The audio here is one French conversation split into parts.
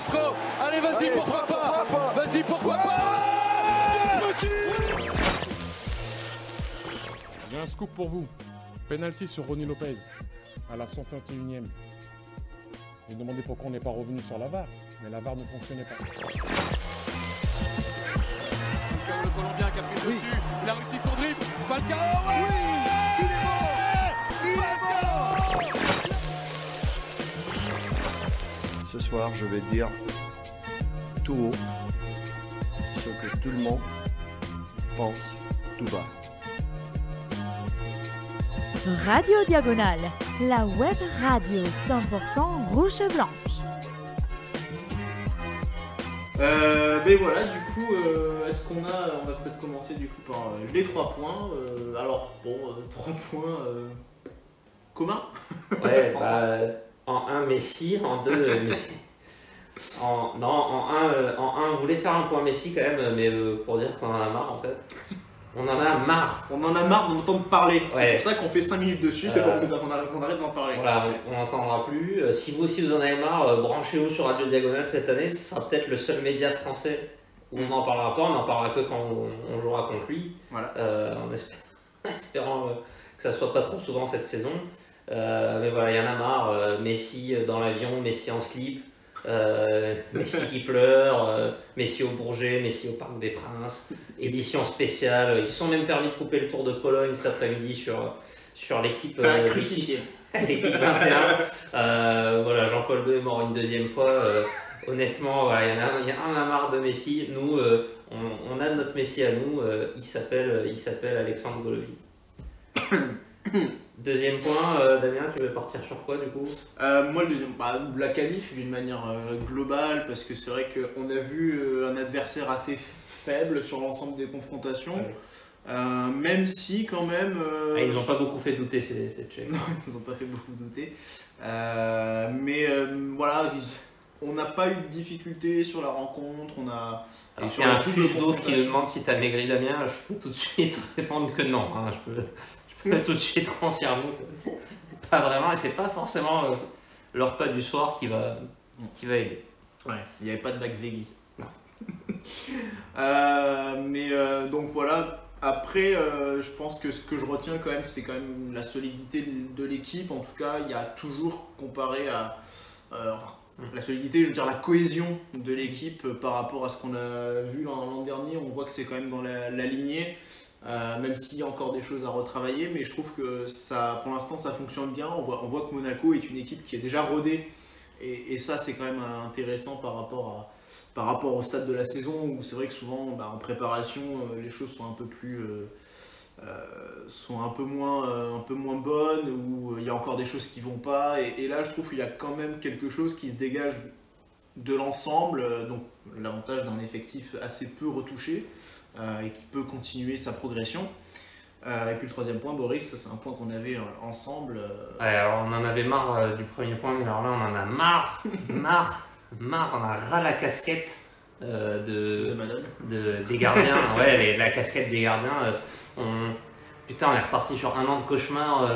Castro. Allez, vas-y, pourquoi pas. Vas-y, pourquoi pas. J'ai un scoop pour vous. Penalty sur Ronny Lopez à la 151e. Vous vous demandez pourquoi on n'est pas revenu sur la VAR, mais la VAR ne fonctionnait pas. Le Colombien qui a pris le dessus, il a réussi son dribble. Falcao, il est mort. Il est mort. Ce soir, je vais dire tout haut ce que tout le monde pense tout bas. Radio Diagonale, la web radio 100% rouge et blanche. Mais voilà, du coup, est-ce qu'on va peut-être commencer du coup par les 3 points. Alors, bon, 3 points communs. Ouais, bah, en 1 Messi, en 2 Messi. En 1, on voulait faire un point Messi quand même, mais pour dire qu'on en a marre en fait. On en a marre. On en a marre d'entendre parler. Ouais. C'est pour ça qu'on fait 5 minutes dessus, c'est pour qu'on arrête d'en parler. Voilà, on n'entendra plus. Si vous aussi vous en avez marre, branchez-vous sur Radio Diagonale cette année. Ce sera peut-être le seul média français où on n'en parlera pas. On n'en parlera que quand on jouera contre lui. Voilà. En espérant que ça soit pas trop souvent cette saison. Mais voilà, il y en a marre. Messi dans l'avion, Messi en slip. Messi qui pleure, Messi au Bourget, Messi au Parc des Princes, édition spéciale. Ils se sont même permis de couper le Tour de Pologne cet après-midi sur l'équipe crucifiée. L'équipe 21. Voilà, Jean-Paul II est mort une deuxième fois. Honnêtement, voilà, il y en a marre de Messi. Nous, on a notre Messi à nous. Il s'appelle Alexandre Golovin. Deuxième point, Damien, tu veux partir sur quoi du coup? Moi, le deuxième, la qualif d'une manière globale, parce que c'est vrai qu'on a vu un adversaire assez faible sur l'ensemble des confrontations, même si quand même... ils nous ont pas beaucoup fait douter ces Tchèques. Non, ils nous ont pas fait beaucoup douter. Mais voilà, on n'a pas eu de difficulté sur la rencontre, on a... Alors s'il y a un fus d'ouf qui me demande si tu as maigri Damien, je peux tout de suite répondre que non. Hein, je peux tout de suite confirmer que pas vraiment, et c'est pas forcément le repas du soir qui va aider. Ouais, il n'y avait pas de McVeggie. Mais donc voilà, après je pense que ce que je retiens quand même, c'est quand même la solidité de l'équipe. En tout cas, il y a toujours comparé à... la solidité, je veux dire la cohésion de l'équipe par rapport à ce qu'on a vu l'an dernier, on voit que c'est quand même dans la lignée. Même s'il y a encore des choses à retravailler, mais je trouve que ça, pour l'instant ça fonctionne bien. On voit que Monaco est une équipe qui est déjà rodée, et ça c'est quand même intéressant par rapport au stade de la saison, où c'est vrai que souvent en préparation les choses sont un peu plus sont un peu moins bonnes, où il y a encore des choses qui vont pas, et là je trouve qu'il y a quand même quelque chose qui se dégage de l'ensemble, donc l'avantage d'un effectif assez peu retouché, et qui peut continuer sa progression. Et puis le troisième point, Boris, ça c'est un point qu'on avait ensemble. Ouais, alors on en avait marre du premier point, mais alors là on en a marre, on a ras la casquette des gardiens. Ouais, la casquette des gardiens. Putain, on est reparti sur un an de cauchemar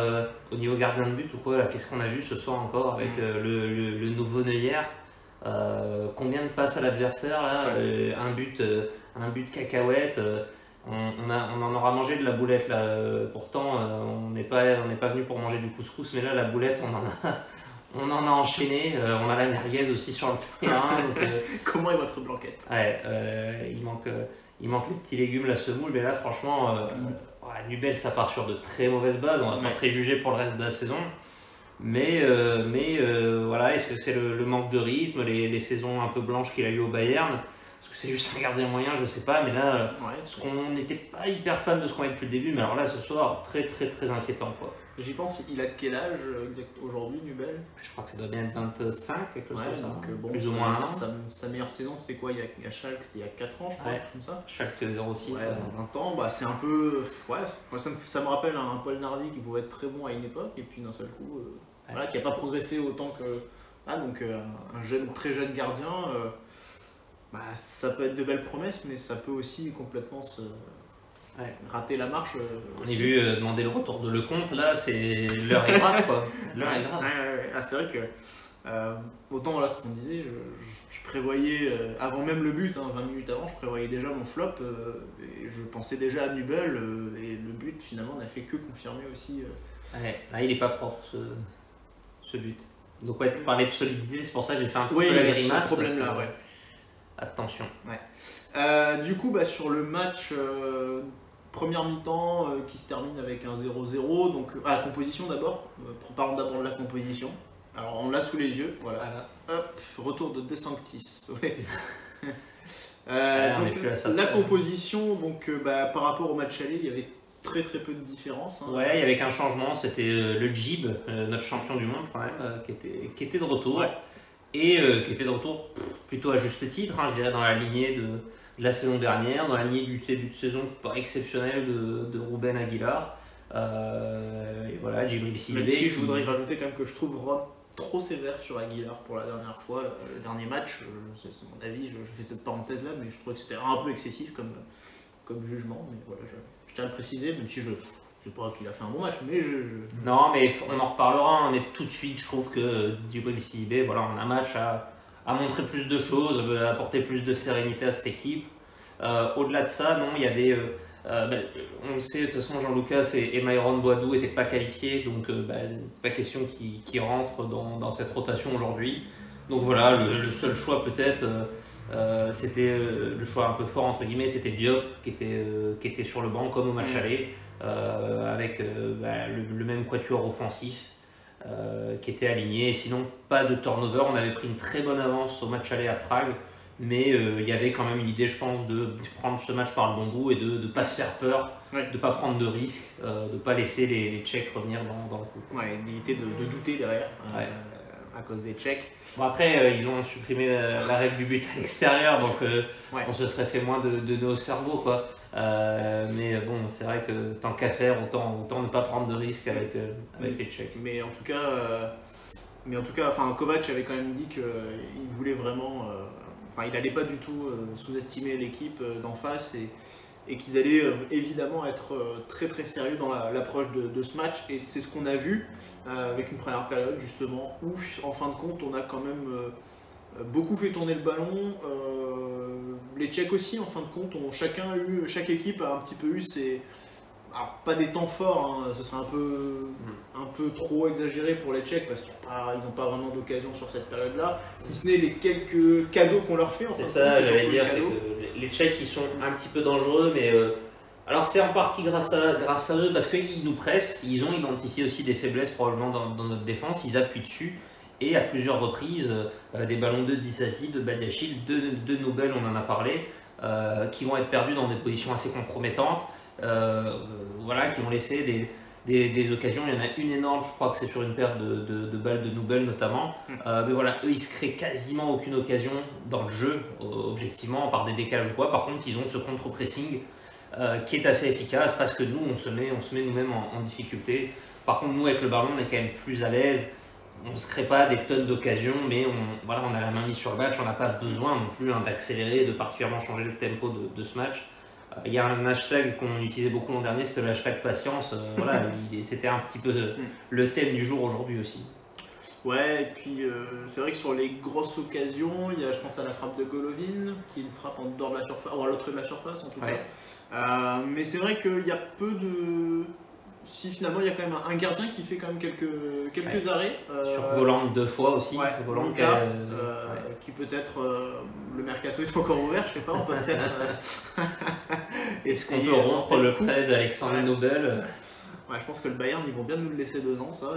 au niveau gardien de but ou quoi. Qu'est-ce qu'on a vu ce soir encore avec le nouveau Neuer. Combien de passes à l'adversaire là, un but cacahuète, on en aura mangé de la boulette là, pourtant on n'est pas venu pour manger du couscous, mais là la boulette on en a enchaîné, on a la merguez aussi sur le terrain. Donc, comment est votre blanquette? Ouais, il manque les petits légumes, la semoule, mais là franchement Nubel ça part sur de très mauvaises bases, on va pas préjuger pour le reste de la saison. Mais voilà, est-ce que c'est le manque de rythme, les saisons un peu blanches qu'il a eu au Bayern? Est-ce que c'est juste un gardien moyen? Je sais pas, mais là, on n'était pas hyper fan de ce qu'on a depuis le début, mais alors là, ce soir, très très très inquiétant quoi. J'y pense, il a quel âge aujourd'hui, Nubel? Je crois que ça doit bien être 25, quelque chose comme ça. Donc, bon, plus ou moins un an. Sa meilleure saison, c'était quoi? Il y a Schalke, c'était il y a 4 ans, je crois, comme ça. Schalke 06. 20 ans, c'est un peu... Ouais, ça me rappelle un Paul Nardi qui pouvait être très bon à une époque, et puis d'un seul coup... Voilà, qui n'a pas progressé autant que... donc un très jeune gardien, ça peut être de belles promesses, mais ça peut aussi complètement rater la marche. On est vu demander le retour de Lecomte, là, l'heure est grave quoi. L'heure est grave. C'est vrai que Autant voilà ce qu'on disait, je prévoyais avant même le but, 20 minutes avant, je prévoyais déjà mon flop et je pensais déjà à Nubel et le but finalement n'a fait que confirmer aussi. Il est pas propre ce but. Donc tu parlais de solidité, c'est pour ça que j'ai fait un petit peu la grimace. Ce problème là, Attention. Du coup sur le match première mi-temps qui se termine avec un 0-0, donc la composition d'abord, parlons d'abord de la composition. Alors on l'a sous les yeux, voilà. Hop, retour de De Sanctis. La composition, donc par rapport au match aller, il y avait très peu de différence. Il y avait qu'un changement, c'était le Jib, notre champion du monde quand même, qui était de retour. Et qui était de retour plutôt à juste titre, je dirais, dans la lignée de la saison dernière, dans la lignée du début de saison pas exceptionnel de Ruben Aguilar. Et voilà, Djibril Sidibé. Même si je voudrais rajouter quand même que je trouve Rome trop sévère sur Aguilar pour la dernière fois, le dernier match, c'est mon avis, je fais cette parenthèse là, mais je trouvais que c'était un peu excessif comme jugement, mais voilà, je tiens à le préciser, même si je sais pas qu'il a fait un bon match, mais Non, mais on en reparlera, mais tout de suite, je trouve que Djibril Sidibé, voilà, en un match, a montré plus de choses, a apporté plus de sérénité à cette équipe. Au-delà de ça, non, il y avait... on le sait, de toute façon, Jean-Lucas et Myron Boadou n'étaient pas qualifiés, donc pas question qu'ils rentrent dans cette rotation aujourd'hui. Donc voilà, le seul choix peut-être, c'était le choix un peu fort entre guillemets, c'était Diop qui était sur le banc comme au match aller, avec le même quatuor offensif qui était aligné. Et sinon, pas de turnover, on avait pris une très bonne avance au match aller à Prague. Mais il y avait quand même une idée, je pense, de prendre ce match par le bon bout et de ne pas se faire peur, de ne pas prendre de risques, de ne pas laisser les Tchèques revenir dans le coup. D'éviter de douter derrière à cause des Tchèques. Bon, après, ils ont supprimé la règle du but à l'extérieur, donc on se serait fait moins de nos cerveaux, quoi. Mais bon, c'est vrai que tant qu'à faire, autant ne pas prendre de risques avec les Tchèques. Mais en tout cas, Kovac avait quand même dit qu'il voulait vraiment... il n'allait pas du tout sous-estimer l'équipe d'en face et qu'ils allaient évidemment être très sérieux dans l'approche de ce match. Et c'est ce qu'on a vu avec une première période justement où en fin de compte on a quand même beaucoup fait tourner le ballon. Les Tchèques aussi en fin de compte chaque équipe a un petit peu eu ses... Alors pas des temps forts, ce serait un peu trop exagéré pour les Tchèques parce qu'ils n'ont pas vraiment d'occasion sur cette période-là, si ce n'est les quelques cadeaux qu'on leur fait. C'est ça, j'allais dire, c'est que les Tchèques ils sont un petit peu dangereux, mais alors c'est en partie grâce à eux parce qu'ils nous pressent, ils ont identifié aussi des faiblesses probablement dans notre défense, ils appuient dessus et à plusieurs reprises des ballons de Disasi, de Badiachil, de Nobel, on en a parlé, qui vont être perdus dans des positions assez compromettantes. Qui vont laisser des occasions. Il y en a une énorme, je crois que c'est sur une paire de balles de Nubel notamment. Mais voilà, eux ils se créent quasiment aucune occasion dans le jeu, objectivement, par des décalages ou quoi. Par contre, ils ont ce contre-pressing qui est assez efficace parce que nous on se met nous-mêmes en difficulté. Par contre, nous avec le ballon, on est quand même plus à l'aise. On ne se crée pas des tonnes d'occasions, mais on a la main mise sur le match. On n'a pas besoin non plus d'accélérer, de particulièrement changer le tempo de ce match. Il y a un hashtag qu'on utilisait beaucoup l'an dernier, c'était le hashtag patience. C'était un petit peu le thème du jour aujourd'hui aussi. Ouais, et puis c'est vrai que sur les grosses occasions, je pense à la frappe de Golovin, qui est une frappe en dehors de la surface, ou à l'autre de la surface en tout cas. Mais c'est vrai qu'il y a peu de... Si finalement il y a quand même un gardien qui fait quand même quelques arrêts. Sur Voland 2 fois aussi. Voland qui peut-être le mercato est encore ouvert, je sais pas, on peut peut-être. Est-ce qu'on peut rompre le prêt d'Alexandre Nobel? Je pense que le Bayern ils vont bien nous le laisser 2 ans, ça.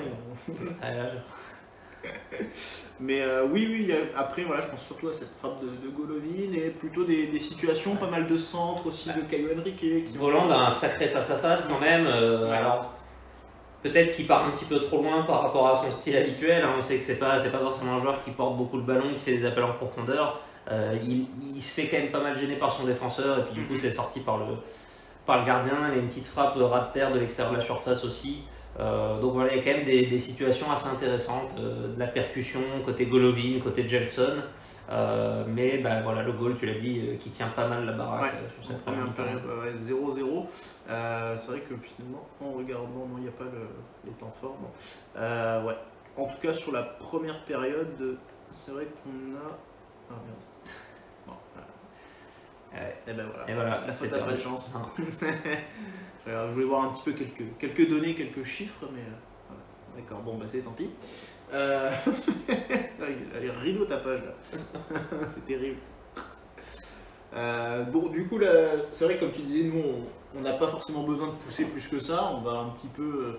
Mais oui, après je pense surtout à cette frappe de Golovin et plutôt des situations, pas mal de centres aussi de Caio Henrique. Voland a un sacré face-à-face quand même, alors peut-être qu'il part un petit peu trop loin par rapport à son style habituel, on sait que c'est pas forcément un joueur qui porte beaucoup le ballon, qui fait des appels en profondeur, il se fait quand même pas mal gêner par son défenseur et puis du coup c'est sorti par le gardien, il y a une petite frappe ras de terre de l'extérieur de la surface aussi. Donc voilà, il y a quand même des situations assez intéressantes, de la percussion côté Golovin, côté Gelson, mais le goal, tu l'as dit, qui tient pas mal la baraque sur cette première période. 0-0. C'est vrai que finalement, en regardant, il n'y a pas les temps forts. en tout cas sur la première période, c'est vrai qu'on a... Ah merde. Bon, voilà. Et ben voilà, et voilà, la faute c'est à pas de chance. Alors, je voulais voir un petit peu quelques données, quelques chiffres, mais voilà. D'accord, bon bah c'est tant pis. Elle est rideau ta page là. C'est terrible. Bon, du coup, là, c'est vrai que comme tu disais, nous on n'a pas forcément besoin de pousser plus que ça. On va un petit peu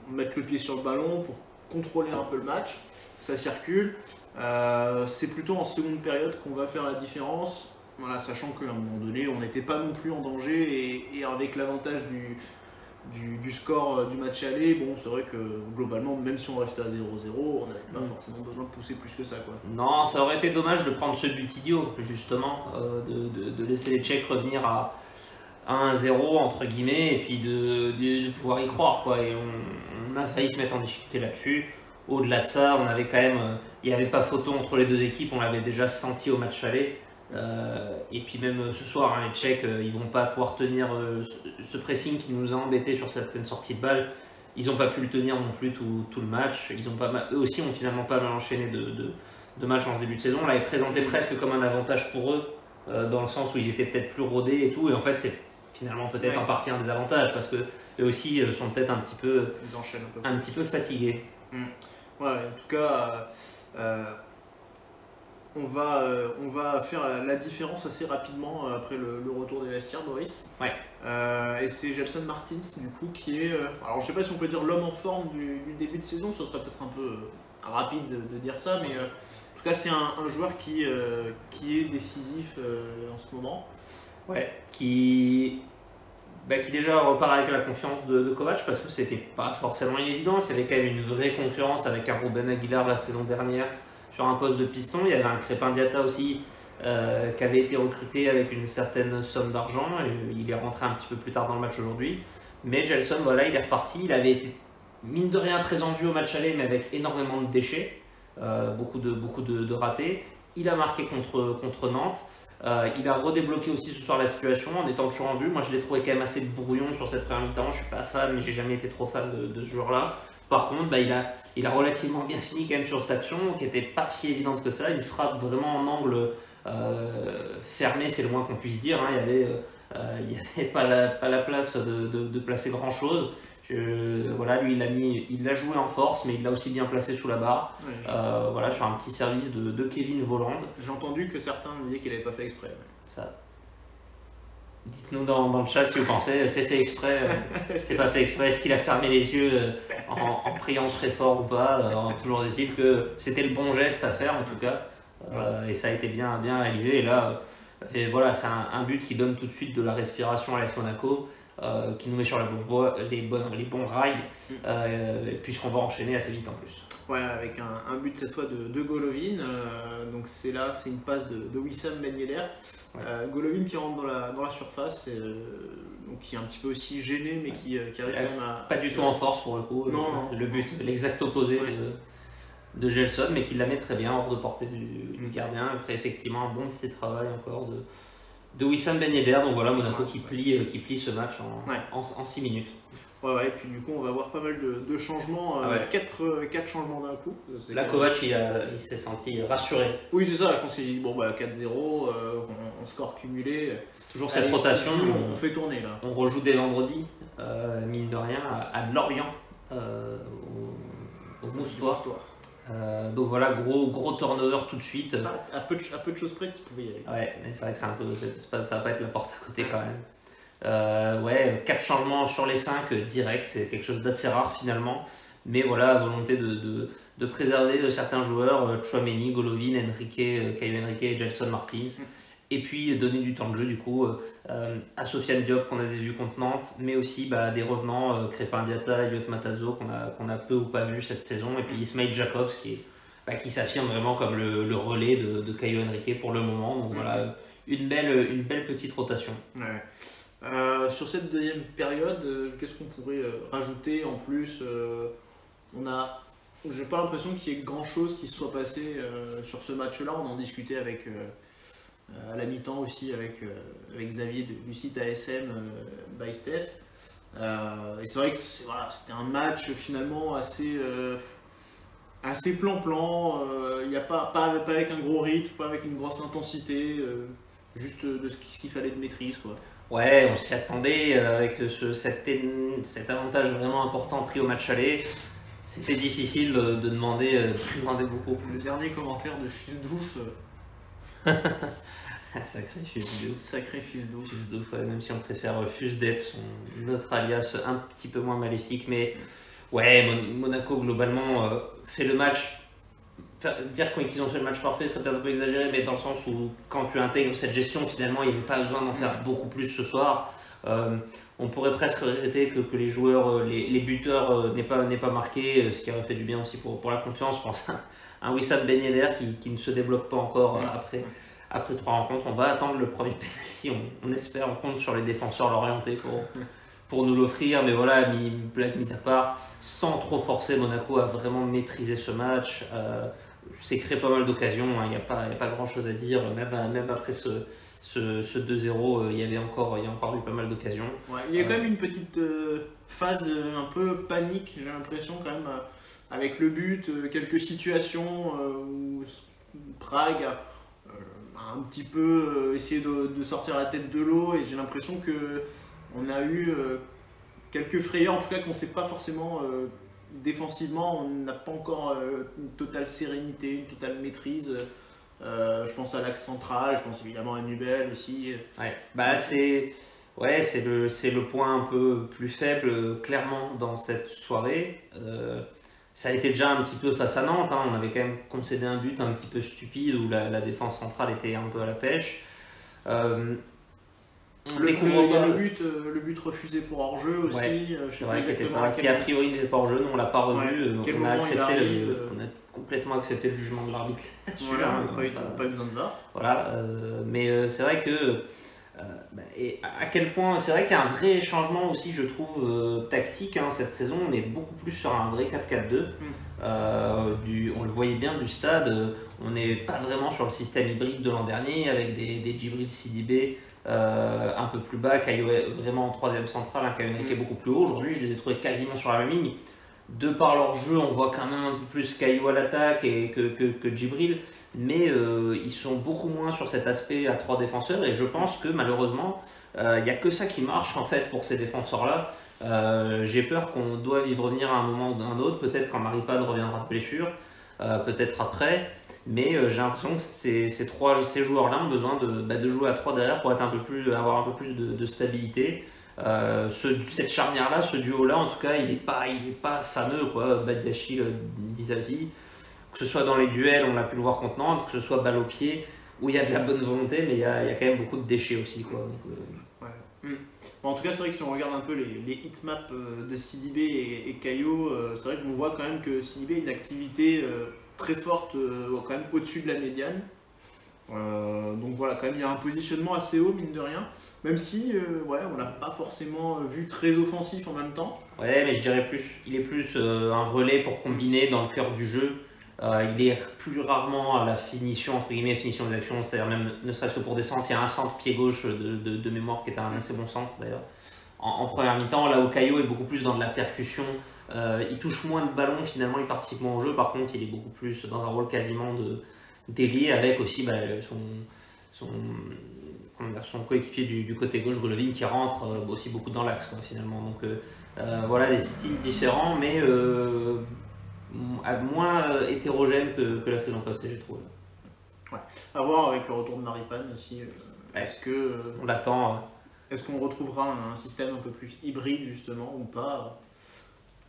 mettre le pied sur le ballon pour contrôler un peu le match. Ça circule. C'est plutôt en seconde période qu'on va faire la différence. Voilà, sachant qu'à un moment donné, on n'était pas non plus en danger et avec l'avantage du score du match aller, bon, c'est vrai que globalement, même si on restait à 0-0, on n'avait pas forcément besoin de pousser plus que ça, quoi. Non, ça aurait été dommage de prendre ce but idiot, justement, de laisser les Tchèques revenir à 1-0, entre guillemets, et puis de pouvoir y croire, quoi. Et on a failli se mettre en difficulté là-dessus. Au-delà de ça, on avait quand même, il n'y avait pas photo entre les deux équipes, on l'avait déjà senti au match aller. Et puis même ce soir, hein, les Tchèques, ils vont pas pouvoir tenir ce pressing qui nous a embêtés sur certaines sorties de balles. Ils n'ont pas pu le tenir non plus tout le match. Eux aussi ont finalement pas mal enchaîné de matchs en ce début de saison. On l'avait présenté presque comme un avantage pour eux, dans le sens où ils étaient peut-être plus rodés et tout. Et en fait, c'est finalement peut-être en partie un désavantage parce que eux aussi sont peut-être un petit peu fatigués. Ouais, en tout cas. On va faire la différence assez rapidement après le retour des vestiaires, Boris. Ouais. Et c'est Gelson Martins, du coup, qui est... alors, je sais pas si on peut dire l'homme en forme du début de saison, ce serait peut-être un peu rapide de dire ça, mais en tout cas, c'est un joueur qui est décisif en ce moment. Ouais, qui déjà repart avec la confiance de Kovac, parce que c'était pas forcément une évidence. Il y avait quand même une vraie concurrence avec un Ruben Aguilar la saison dernière sur un poste de piston. Il y avait un Crépin Diatta aussi qui avait été recruté avec une certaine somme d'argent. Il est rentré un petit peu plus tard dans le match aujourd'hui. Mais Gelson, voilà, il est reparti. Il avait été, mine de rien, très en vue au match aller, mais avec énormément de déchets, beaucoup de ratés. Il a marqué contre Nantes. Il a redébloqué aussi ce soir la situation en étant toujours en vue. Moi, je l'ai trouvé quand même assez brouillon sur cette première mi-temps. Je ne suis pas fan, mais j'ai jamais été trop fan de ce joueur-là. Par contre, il a relativement bien fini quand même sur cette action qui n'était pas si évidente que ça. Une frappe vraiment en angle fermé, c'est le moins qu'on puisse dire. Hein. Il n'y avait pas la place de placer grand-chose. Voilà, lui, il l'a joué en force, mais il l'a aussi bien placé sous la barre. Ouais, voilà, sur un petit service de Kevin Volland. J'ai entendu que certains disaient qu'il n'avait pas fait exprès. Ça. Dites-nous dans le chat si vous pensez, c'est fait exprès, c'est pas fait exprès, est-ce qu'il a fermé les yeux en priant très fort ou pas, toujours est-il que c'était le bon geste à faire en tout cas, et ça a été bien réalisé, et là, voilà, c'est un but qui donne tout de suite de la respiration à l'AS Monaco, qui nous met sur les bons rails, puisqu'on va enchaîner assez vite en plus. Ouais, avec un but cette fois de Golovin, donc c'est une passe de Wissam Ben Yedder. Ouais. Golovin qui rentre dans la surface, donc qui est un petit peu aussi gêné, mais qui arrive quand même à... Pas du tout en force pour le coup, non. Le but, l'exact opposé de Gelson, mais qui la met très bien hors de portée du gardien. Après, effectivement, un bon petit travail encore de Wissam Ben Yedder. Donc voilà, Monaco qui plie ce match en 6 minutes. Ouais, et puis du coup on va avoir pas mal de changements, 4 changements d'un coup. Là Kovac il s'est senti rassuré. Oui c'est ça, je pense qu'il dit bon 4-0, on score cumulé. Toujours cette rotation. On fait tourner là. On rejoue dès vendredi, mine de rien, à Lorient, au Moustoir. Donc voilà, gros turnover tout de suite. À peu de choses près tu pouvais y aller. Ouais, mais c'est vrai que ça va pas être la porte à côté quand même. 4 changements sur les 5 directs, c'est quelque chose d'assez rare finalement, mais voilà, volonté de préserver certains joueurs, Tchouaméni, Golovin, Caio Henrique et Gelson Martins, et puis donner du temps de jeu du coup à Sofiane Diop qu'on avait vu contre Nantes, mais aussi des revenants, Crépin Diatta et Elliot Matazo qu'on a peu ou pas vu cette saison, et puis Ismail Jacobs qui s'affirme vraiment comme le relais de Caio Henrique pour le moment, donc voilà, une belle petite rotation. Ouais. Sur cette deuxième période, qu'est-ce qu'on pourrait rajouter en plus? J'ai pas l'impression qu'il y ait grand chose qui se soit passé sur ce match-là. On en discutait à la mi-temps aussi avec Xavier du site ASM by Steph. Et c'est vrai que c'était un match finalement assez plan-plan, pas avec un gros rythme, pas avec une grosse intensité, juste de ce qu'il fallait de maîtrise, quoi. Ouais, on s'y attendait avec cet avantage vraiment important pris au match aller. C'était difficile de demander beaucoup plus. Le dernier commentaire de Fusdouf. Sacré Fusdouf. Sacré Fusdouf. Fusdouf, ouais, même si on préfère Fusdep, son autre alias un petit peu moins maléfique. Mais ouais, Monaco globalement fait le match. Dire qu'ils ont fait le match parfait, ça peut-être un peu exagéré, mais dans le sens où quand tu intègres cette gestion, finalement, il n'y avait pas besoin d'en faire beaucoup plus ce soir. On pourrait presque regretter que les joueurs, les buteurs n'aient pas marqué, ce qui aurait fait du bien aussi pour la confiance. Je pense à un Wissam Ben Yedder qui ne se débloque pas encore après 3 rencontres. On va attendre le premier penalty, on espère, on compte sur les défenseurs l'orienter pour nous l'offrir. Mais voilà, blague mise à part, sans trop forcer, Monaco a vraiment maîtrisé ce match. C'est créé pas mal d'occasions, il n'y a pas grand chose à dire, même après ce 2-0, il y a encore eu pas mal d'occasions. Ouais, il y a quand même une petite phase un peu panique, j'ai l'impression quand même, avec le but, quelques situations où Prague a un petit peu essayé de sortir la tête de l'eau, et j'ai l'impression qu'on a eu quelques frayeurs, en tout cas qu'on ne sait pas forcément... défensivement, on n'a pas encore une totale sérénité, une totale maîtrise. Je pense à l'axe central, je pense évidemment à Nubel aussi. Ouais, c'est le point un peu plus faible, clairement, dans cette soirée. Ça a été déjà un petit peu face à Nantes, on avait quand même concédé un but un petit peu stupide où la défense centrale était un peu à la pêche. Le but refusé pour hors-jeu aussi, je sais pas exactement qui a priori n'était pas hors-jeu, nous on l'a pas revu, on a complètement accepté le jugement de l'arbitre là-dessus. Voilà, on n'a pas eu besoin de ça. Voilà, mais c'est vrai que et à quel point, c'est vrai qu'il y a un vrai changement aussi, je trouve, tactique cette saison. On est beaucoup plus sur un vrai 4-4-2. On le voyait bien du stade, on n'est pas vraiment sur le système hybride de l'an dernier avec des Djibril Sidibé un peu plus bas, Caillou vraiment en troisième centrale, un Caillou qui est beaucoup plus haut. Aujourd'hui, je les ai trouvés quasiment sur la même ligne. De par leur jeu, on voit quand même un peu plus Caillou à l'attaque que Djibril, mais ils sont beaucoup moins sur cet aspect à 3 défenseurs, et je pense que malheureusement, il n'y a que ça qui marche en fait pour ces défenseurs-là. J'ai peur qu'on doive y revenir à un moment ou à un autre, peut-être quand Maripane reviendra de blessure, peut-être après. Mais j'ai l'impression que ces joueurs-là ont besoin de jouer à 3 derrière pour avoir un peu plus de stabilité. Cette charnière-là, ce duo-là, en tout cas, il n'est pas fameux, quoi. Badiachil, Dizazi. Que ce soit dans les duels, on l'a pu le voir contre Nantes, que ce soit balle au pied, où il y a de la bonne volonté, mais il y a quand même beaucoup de déchets aussi, quoi. Donc, Bon, en tout cas, c'est vrai que si on regarde un peu les hitmaps de Sidibé et Caillou, c'est vrai qu'on voit quand même que Sidibé a une activité très forte, quand même au-dessus de la médiane. Donc voilà, quand même il y a un positionnement assez haut, mine de rien, même si on l'a pas forcément vu très offensif en même temps. Ouais, mais je dirais il est plus un relais pour combiner dans le cœur du jeu. Il est plus rarement à la finition, entre guillemets, finition des actions, c'est-à-dire même ne serait-ce que pour descendre, il y a un centre pied gauche de mémoire qui est un assez bon centre d'ailleurs en première mi-temps, là où Caillou est beaucoup plus dans de la percussion. Il touche moins de ballons, finalement il participe moins au jeu, par contre il est beaucoup plus dans un rôle quasiment d'ailier, avec aussi son coéquipier du côté gauche, Golovin, qui rentre aussi beaucoup dans l'axe finalement. Donc voilà, des styles différents, mais moins hétérogènes que la saison passée, j'ai trouvé. Ouais. À voir avec le retour de Maripane aussi. Est-ce que on l'attend. Est-ce qu'on retrouvera un système un peu plus hybride justement ou pas?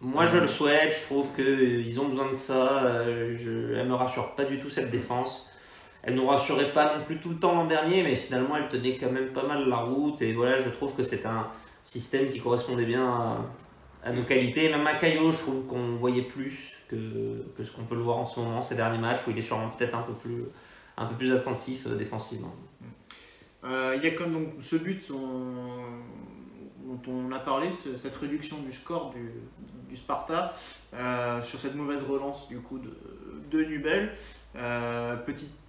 Moi je le souhaite, je trouve qu'ils ont besoin de ça. Elle me rassure pas du tout cette défense. Elle nous rassurait pas non plus tout le temps l'an dernier, mais finalement elle tenait quand même pas mal la route. Et voilà, je trouve que c'est un système qui correspondait bien à nos qualités. Même à Caillou, je trouve qu'on voyait plus que ce qu'on peut le voir en ce moment, ces derniers matchs, où il est sûrement peut-être un peu plus attentif défensivement. Il y a comme donc ce but dont on a parlé, cette réduction du score du Sparta sur cette mauvaise relance du coup de Nubel.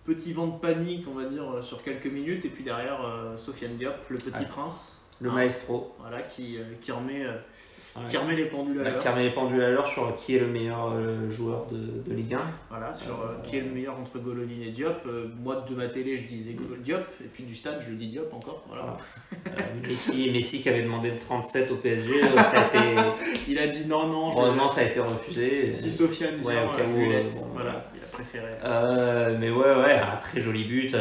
Petit vent de panique, on va dire, sur quelques minutes, et puis derrière Sofiane Diop, le petit prince. Le maestro. Voilà, qui remet les pendules à l'heure. Qui remet les pendules à l'heure sur qui est le meilleur joueur de Ligue 1. Voilà, sur qui est le meilleur entre Golovin et Diop. Moi, de ma télé, je disais Diop, et puis du stade, je le dis Diop encore. Voilà. Messi qui avait demandé le 37 au PSG, ça a été... Il a dit non. Heureusement, ça a été refusé. Si Sofiane vient, au cas je où, lui laisse. bon, voilà, il a préféré. Mais ouais, un très joli but.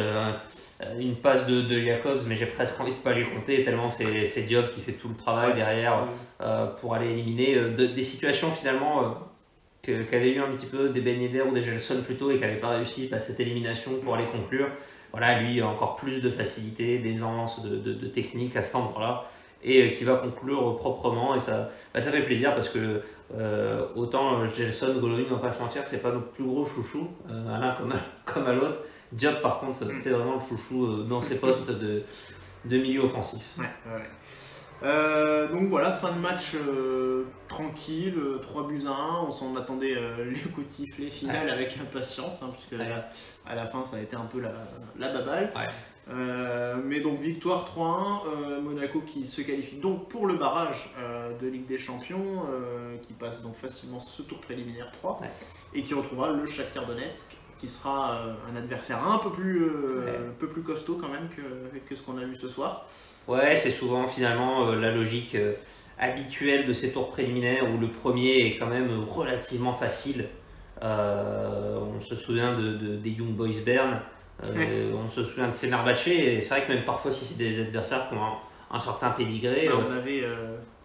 Une passe de Jacobs, mais j'ai presque envie de pas lui compter tellement c'est Diop qui fait tout le travail derrière pour aller éliminer des situations finalement qu'avaient eu un petit peu des Ben Yedder ou des Gelson plutôt et qui n'avaient pas réussi cette élimination pour aller conclure. Voilà, lui encore plus de facilité, d'aisance, de technique à cet endroit-là et qui va conclure proprement et ça fait plaisir parce que autant Gelson, Golovin, on va pas se mentir, c'est pas nos plus gros chouchous, à l'un comme à l'autre. Diop par contre c'est vraiment le chouchou dans ses postes de milieu offensif. Donc voilà, fin de match tranquille, 3-1, on s'en attendait les coups de sifflet final avec impatience, puisque à la fin ça a été un peu la baballe. Mais donc victoire 3-1, Monaco qui se qualifie donc pour le barrage de Ligue des Champions, qui passe donc facilement ce tour préliminaire 3, et qui retrouvera le Shakhtar Donetsk, qui sera un adversaire un peu plus costaud quand même que ce qu'on a vu ce soir. Ouais, c'est souvent finalement la logique habituelle de ces tours préliminaires où le premier est quand même relativement facile. On se souvient des Young Boys Bern, on se souvient de Fenerbahçe, et c'est vrai que même parfois si c'est des adversaires qui ont un certain pédigré... on avait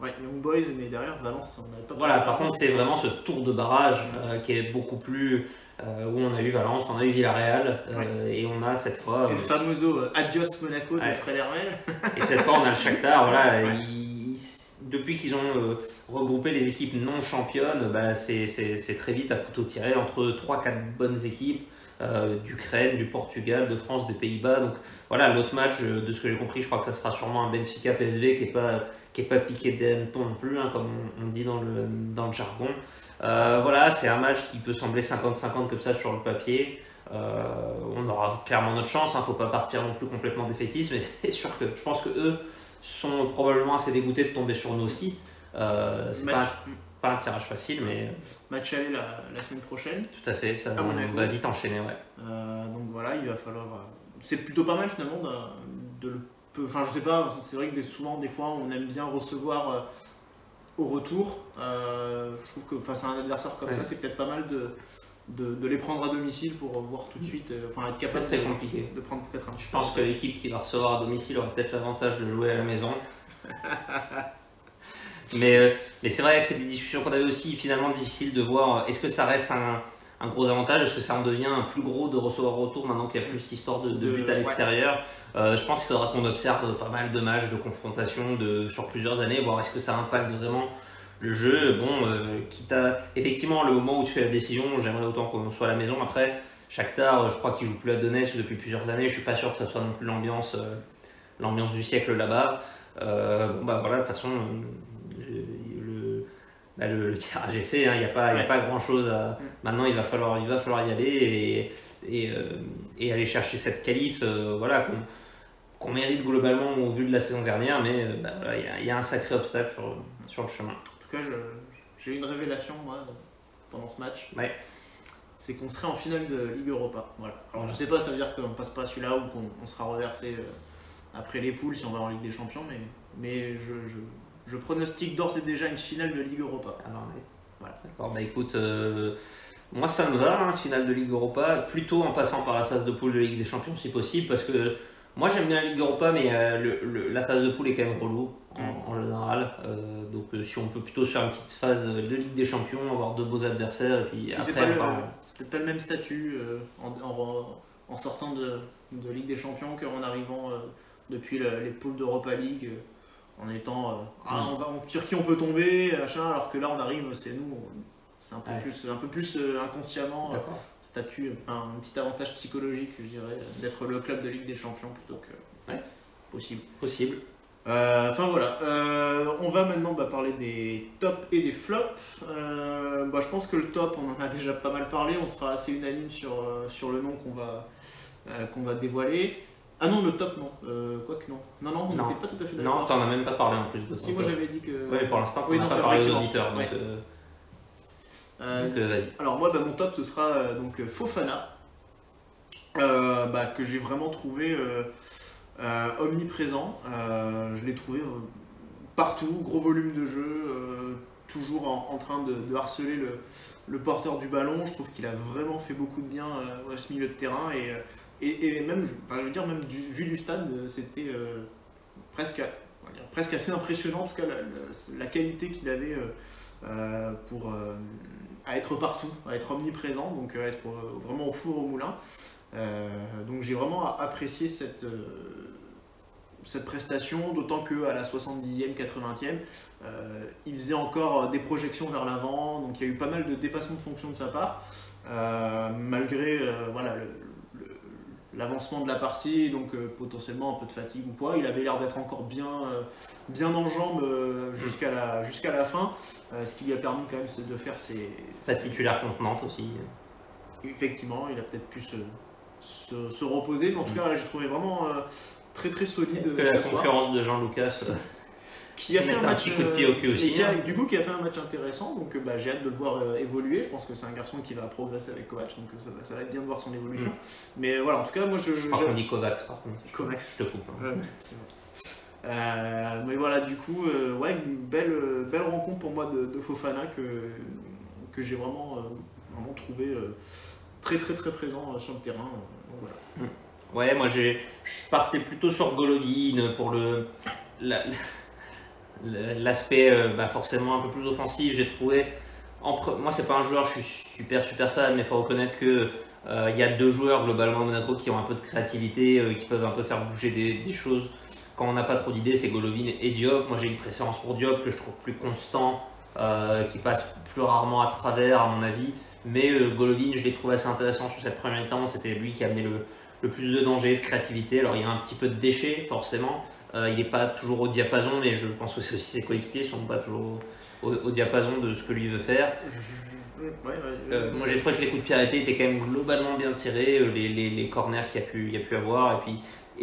Young Boys, mais derrière Valence, on n'avait pas... Voilà, par contre c'est vraiment ce tour de barrage qui est beaucoup plus... où on a eu Valence, on a eu Villarreal, et on a cette fois... le famoso Adios Monaco de Fred Hermel. Et cette fois on a le Shakhtar, voilà, depuis qu'ils ont regroupé les équipes non championnes, c'est très vite à couteau tiré entre 3-4 bonnes équipes, d'Ukraine, du Portugal, de France, des Pays-Bas. Donc voilà, l'autre match, de ce que j'ai compris, je crois que ça sera sûrement un Benfica PSV qui est pas piqué des hannetons non plus, comme on dit dans le jargon. Voilà, c'est un match qui peut sembler 50-50 comme ça sur le papier. On aura clairement notre chance, faut pas partir non plus complètement défaitiste, mais c'est sûr que je pense que eux sont probablement assez dégoûtés de tomber sur nous aussi. C'est pas un tirage facile, mais... Match aller la semaine prochaine. Tout à fait, on va vite enchaîner, donc voilà, il va falloir... C'est plutôt pas mal finalement de le... Enfin, je sais pas, c'est vrai que souvent, des fois, on aime bien recevoir au retour. Je trouve que face à un adversaire comme ça, c'est peut-être pas mal de les prendre à domicile pour voir tout de suite, être capable très compliqué. De prendre peut-être un petit peu. Je pense que l'équipe qui va recevoir à domicile aura peut-être l'avantage de jouer à la maison. mais c'est vrai, c'est des discussions qu'on avait aussi finalement difficiles de voir. Est-ce que ça reste un gros avantage? Est-ce que ça en devient un plus gros de recevoir au retour maintenant qu'il y a plus cette histoire de but à l'extérieur? Je pense qu'il faudra qu'on observe pas mal de matchs, de confrontations sur plusieurs années, voir est-ce que ça impacte vraiment le jeu. Quitte à effectivement le moment où tu fais la décision, j'aimerais autant qu'on soit à la maison. Après, Shakhtar, je crois qu'il joue plus à Donetsk depuis plusieurs années, je suis pas sûr que ça soit non plus l'ambiance du siècle là-bas. Voilà, de toute façon, le tirage est fait, il n'y a pas grand chose à... Maintenant il va falloir y aller et aller chercher cette qualif qu'on mérite globalement au vu de la saison dernière, mais il y a un sacré obstacle sur le chemin. En tout cas, j'ai eu une révélation moi pendant ce match. C'est qu'on serait en finale de Ligue Europa. Voilà. Alors je sais pas, ça veut dire qu'on passe pas celui-là ou qu'on sera reversé après les poules si on va en Ligue des Champions, mais je pronostique d'ores et déjà une finale de Ligue Europa. Voilà. D'accord, écoute, moi ça me va, finale de Ligue Europa, plutôt en passant par la phase de poule de Ligue des Champions si possible, parce que moi j'aime bien la Ligue Europa, mais la phase de poule est quand même relou en général. Donc si on peut plutôt se faire une petite phase de Ligue des Champions, avoir deux beaux adversaires, et puis après... C'est peut-être pas le même statut en sortant de Ligue des Champions qu'en arrivant depuis les poules d'Europa League. En étant sur qui on peut tomber, alors que là on arrive, c'est nous, c'est un peu plus inconsciemment statut, un petit avantage psychologique, je dirais, d'être le club de Ligue des Champions plutôt que possible. Voilà, on va maintenant va des tops et des flops. Je pense que le top, on en a déjà pas mal parlé, on sera assez unanime sur le nom qu'on va dévoiler. Ah non, le top, non. Quoique, non. Non, on n'était pas tout à fait d'accord. Non, t'en as même pas parlé en plus de Si, moi j'avais dit que. Oui, pour l'instant, on n'a pas parlé aux auditeurs. Donc, vas-y. Alors, moi, mon top, ce sera donc Fofana, que j'ai vraiment trouvé omniprésent. Je l'ai trouvé partout, gros volume de jeu, toujours en train de harceler le porteur du ballon. Je trouve qu'il a vraiment fait beaucoup de bien à ce milieu de terrain. Et même, je veux dire, même vu du stade, c'était presque assez impressionnant, en tout cas, la qualité qu'il avait pour à être partout, à être omniprésent, donc à être vraiment au four au moulin. Donc j'ai vraiment apprécié cette prestation, d'autant qu'à la 70e, 80e, il faisait encore des projections vers l'avant, donc il y a eu pas mal de dépassements de fonction de sa part, malgré l'avancement de la partie, donc potentiellement un peu de fatigue ou quoi. Il avait l'air d'être encore bien en jambes jusqu'à la fin, ce qui lui a permis quand même de faire sa titulaire contenante aussi. Effectivement, il a peut-être pu se reposer, mais en tout cas, là, j'ai trouvé vraiment très très solide. Que la concurrence de Jean Lucas qui a fait un petit coup de pied au cul aussi. Qui a fait un match intéressant, donc j'ai hâte de le voir évoluer. Je pense que c'est un garçon qui va progresser avec Kovac, donc ça va être bien de voir son évolution. Mais voilà, en tout cas, moi je crois qu'on dit Kovacs par contre. Kovacs. Je te coupe. Mais voilà, du coup, une belle rencontre pour moi de Fofana que j'ai vraiment trouvé très très très présent sur le terrain. Donc, voilà. Ouais, moi je partais plutôt sur Golovin pour l'aspect forcément un peu plus offensif. J'ai trouvé, moi c'est pas un joueur, je suis super fan, mais il faut reconnaître que y a deux joueurs globalement à Monaco qui ont un peu de créativité, qui peuvent un peu faire bouger des choses quand on n'a pas trop d'idées. C'est Golovin et Diop. Moi j'ai une préférence pour Diop que je trouve plus constant, qui passe plus rarement à travers à mon avis, mais Golovin je l'ai trouvé assez intéressant sur cette première mi-temps. C'était lui qui a amené le plus de danger, de créativité. Alors il y a un petit peu de déchets forcément, il n'est pas toujours au diapason, mais je pense que c'est aussi ses coéquipiers ne sont pas toujours au diapason de ce que lui veut faire. Moi j'ai trouvé que les coups de pied arrêtés étaient quand même globalement bien tirés, les corners qu'il y a pu avoir, et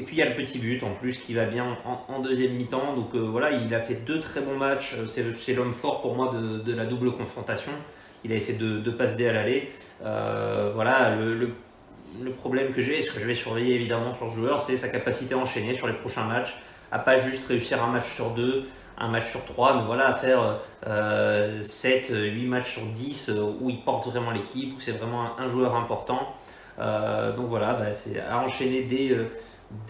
puis il y a le petit but en plus qui va bien en deuxième mi-temps. Donc voilà, il a fait deux très bons matchs. C'est l'homme fort pour moi de la double confrontation. Il avait fait deux passes D à l'aller. Voilà, le problème que j'ai, et ce que je vais surveiller évidemment sur ce joueur, c'est sa capacité à enchaîner sur les prochains matchs, à pas juste réussir un match sur 2, un match sur 3, mais voilà, à faire 7, 8 matchs sur 10 où il porte vraiment l'équipe, où c'est vraiment un joueur important. Donc voilà, c'est à enchaîner dès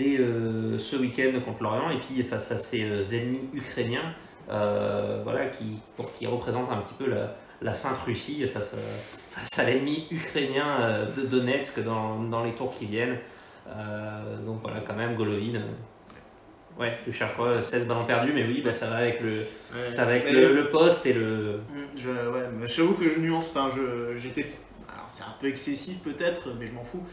ce week-end contre l'Orient, et puis face à ses ennemis ukrainiens, voilà, qui représentent un petit peu la Sainte Russie face à l'ennemi ukrainien de Donetsk dans les tours qui viennent. Donc voilà, quand même, Golovin. Ouais, tu cherches quoi, 16 ballons perdus, mais oui, ça va avec le poste et le. J'avoue que je nuance, j'étais. Alors c'est un peu excessif peut-être, mais je m'en fous.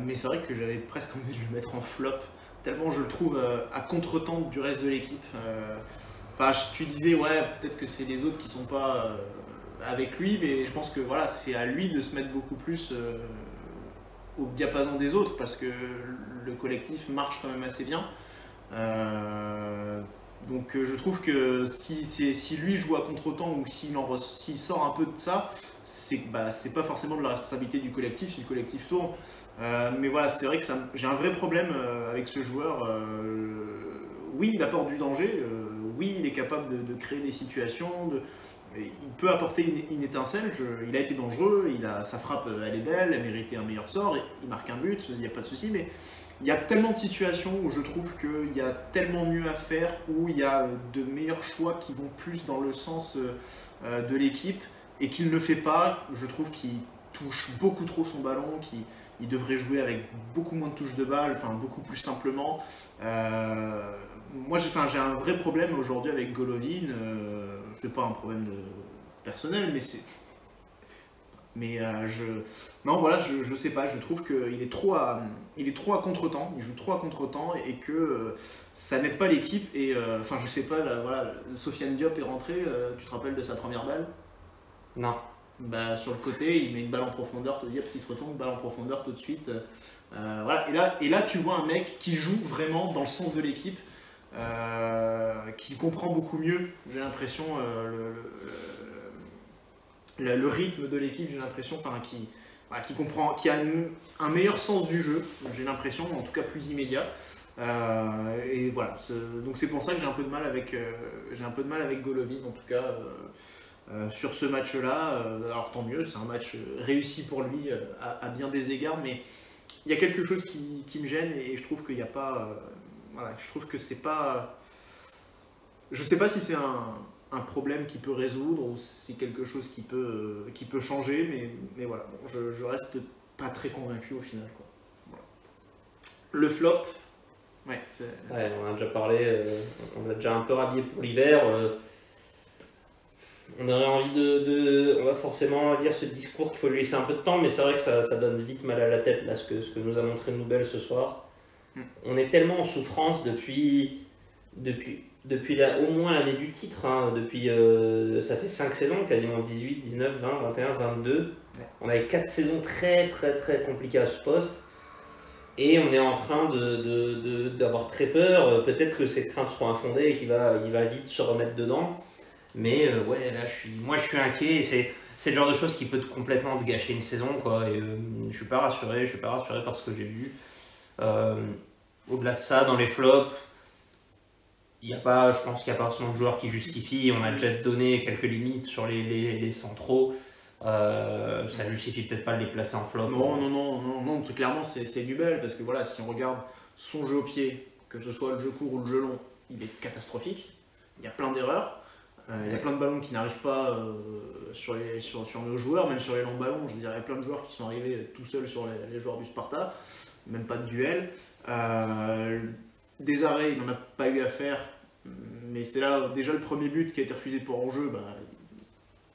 Mais c'est vrai que j'avais presque envie de le mettre en flop, tellement je le trouve à contre-temps du reste de l'équipe. Tu disais, peut-être que c'est les autres qui sont pas avec lui, mais je pense que voilà, c'est à lui de se mettre beaucoup plus au diapason des autres, parce que le collectif marche quand même assez bien. Donc je trouve que si lui joue à contre-temps, ou s'il sort un peu de ça, c'est pas forcément de la responsabilité du collectif si le collectif tourne. Mais voilà, c'est vrai que j'ai un vrai problème avec ce joueur. Oui, il apporte du danger, oui, il est capable de créer des situations, il peut apporter une étincelle. Il a été dangereux, sa frappe elle est belle, elle méritait un meilleur sort, il marque un but, il n'y a pas de souci, mais il y a tellement de situations où je trouve qu'il y a tellement mieux à faire, où il y a de meilleurs choix qui vont plus dans le sens de l'équipe, et qu'il ne fait pas. Je trouve qu'il touche beaucoup trop son ballon, qu'il devrait jouer avec beaucoup moins de touches de balle, beaucoup plus simplement. Moi j'ai un vrai problème aujourd'hui avec Golovin. C'est pas un problème personnel, mais c'est... je sais pas, je trouve qu'il est trop à contre-temps, il joue trop à contre-temps, et que ça n'aide pas l'équipe. Et je sais pas, Sofiane Diop est rentré, tu te rappelles de sa première balle? Non. Sur le côté, il met une balle en profondeur, Diop qui se retourne, balle en profondeur tout de suite. Voilà. Et là, tu vois un mec qui joue vraiment dans le sens de l'équipe, qui comprend beaucoup mieux, j'ai l'impression, le rythme de l'équipe, j'ai l'impression, enfin, qui comprend, qui a un meilleur sens du jeu, j'ai l'impression, en tout cas plus immédiat. Et voilà, donc c'est pour ça que j'ai un peu de mal avec Golovin, en tout cas sur ce match-là. Alors tant mieux, c'est un match réussi pour lui à bien des égards, mais il y a quelque chose qui me gêne et je trouve qu'il n'y a pas, voilà, je trouve que c'est pas, je sais pas si c'est un problème qui peut résoudre ou si c'est quelque chose qui peut changer, mais voilà, bon, je reste pas très convaincu au final, quoi. Voilà. Le flop. Ouais, on a déjà parlé, on a déjà un peu rhabillé pour l'hiver. On aurait envie on va forcément lire ce discours qu'il faut lui laisser un peu de temps, mais c'est vrai que ça donne vite mal à la tête, là, ce que nous a montré Noubel ce soir. On est tellement en souffrance depuis au moins l'année du titre, hein, ça fait 5 saisons, quasiment 18, 19, 20, 21, 22. Ouais. On avait 4 saisons très très très compliquées à ce poste. Et on est en train d'avoir très peur. Peut-être que ces craintes seront infondées et qu'il va vite se remettre dedans. Mais ouais, là, je suis inquiet. Et c'est le genre de chose qui peut complètement te gâcher une saison, quoi. Et je suis pas rassuré par ce que j'ai vu. Au-delà de ça, dans les flops, je pense qu'il n'y a pas forcément de joueurs qui justifient. On a déjà donné quelques limites sur les centraux. Ça justifie peut-être pas de les placer en flop. Non, clairement c'est Nubel, parce que voilà, si on regarde son jeu au pied, que ce soit le jeu court ou le jeu long, il est catastrophique. Il y a plein d'erreurs, il y a plein de ballons qui n'arrivent pas sur nos joueurs, même sur les longs ballons. Je veux dire, il y a plein de joueurs qui sont arrivés tout seuls sur les joueurs du Sparta, même pas de duel. Des arrêts, il n'en a pas eu à faire, mais c'est là déjà le premier but qui a été refusé pour hors-jeu.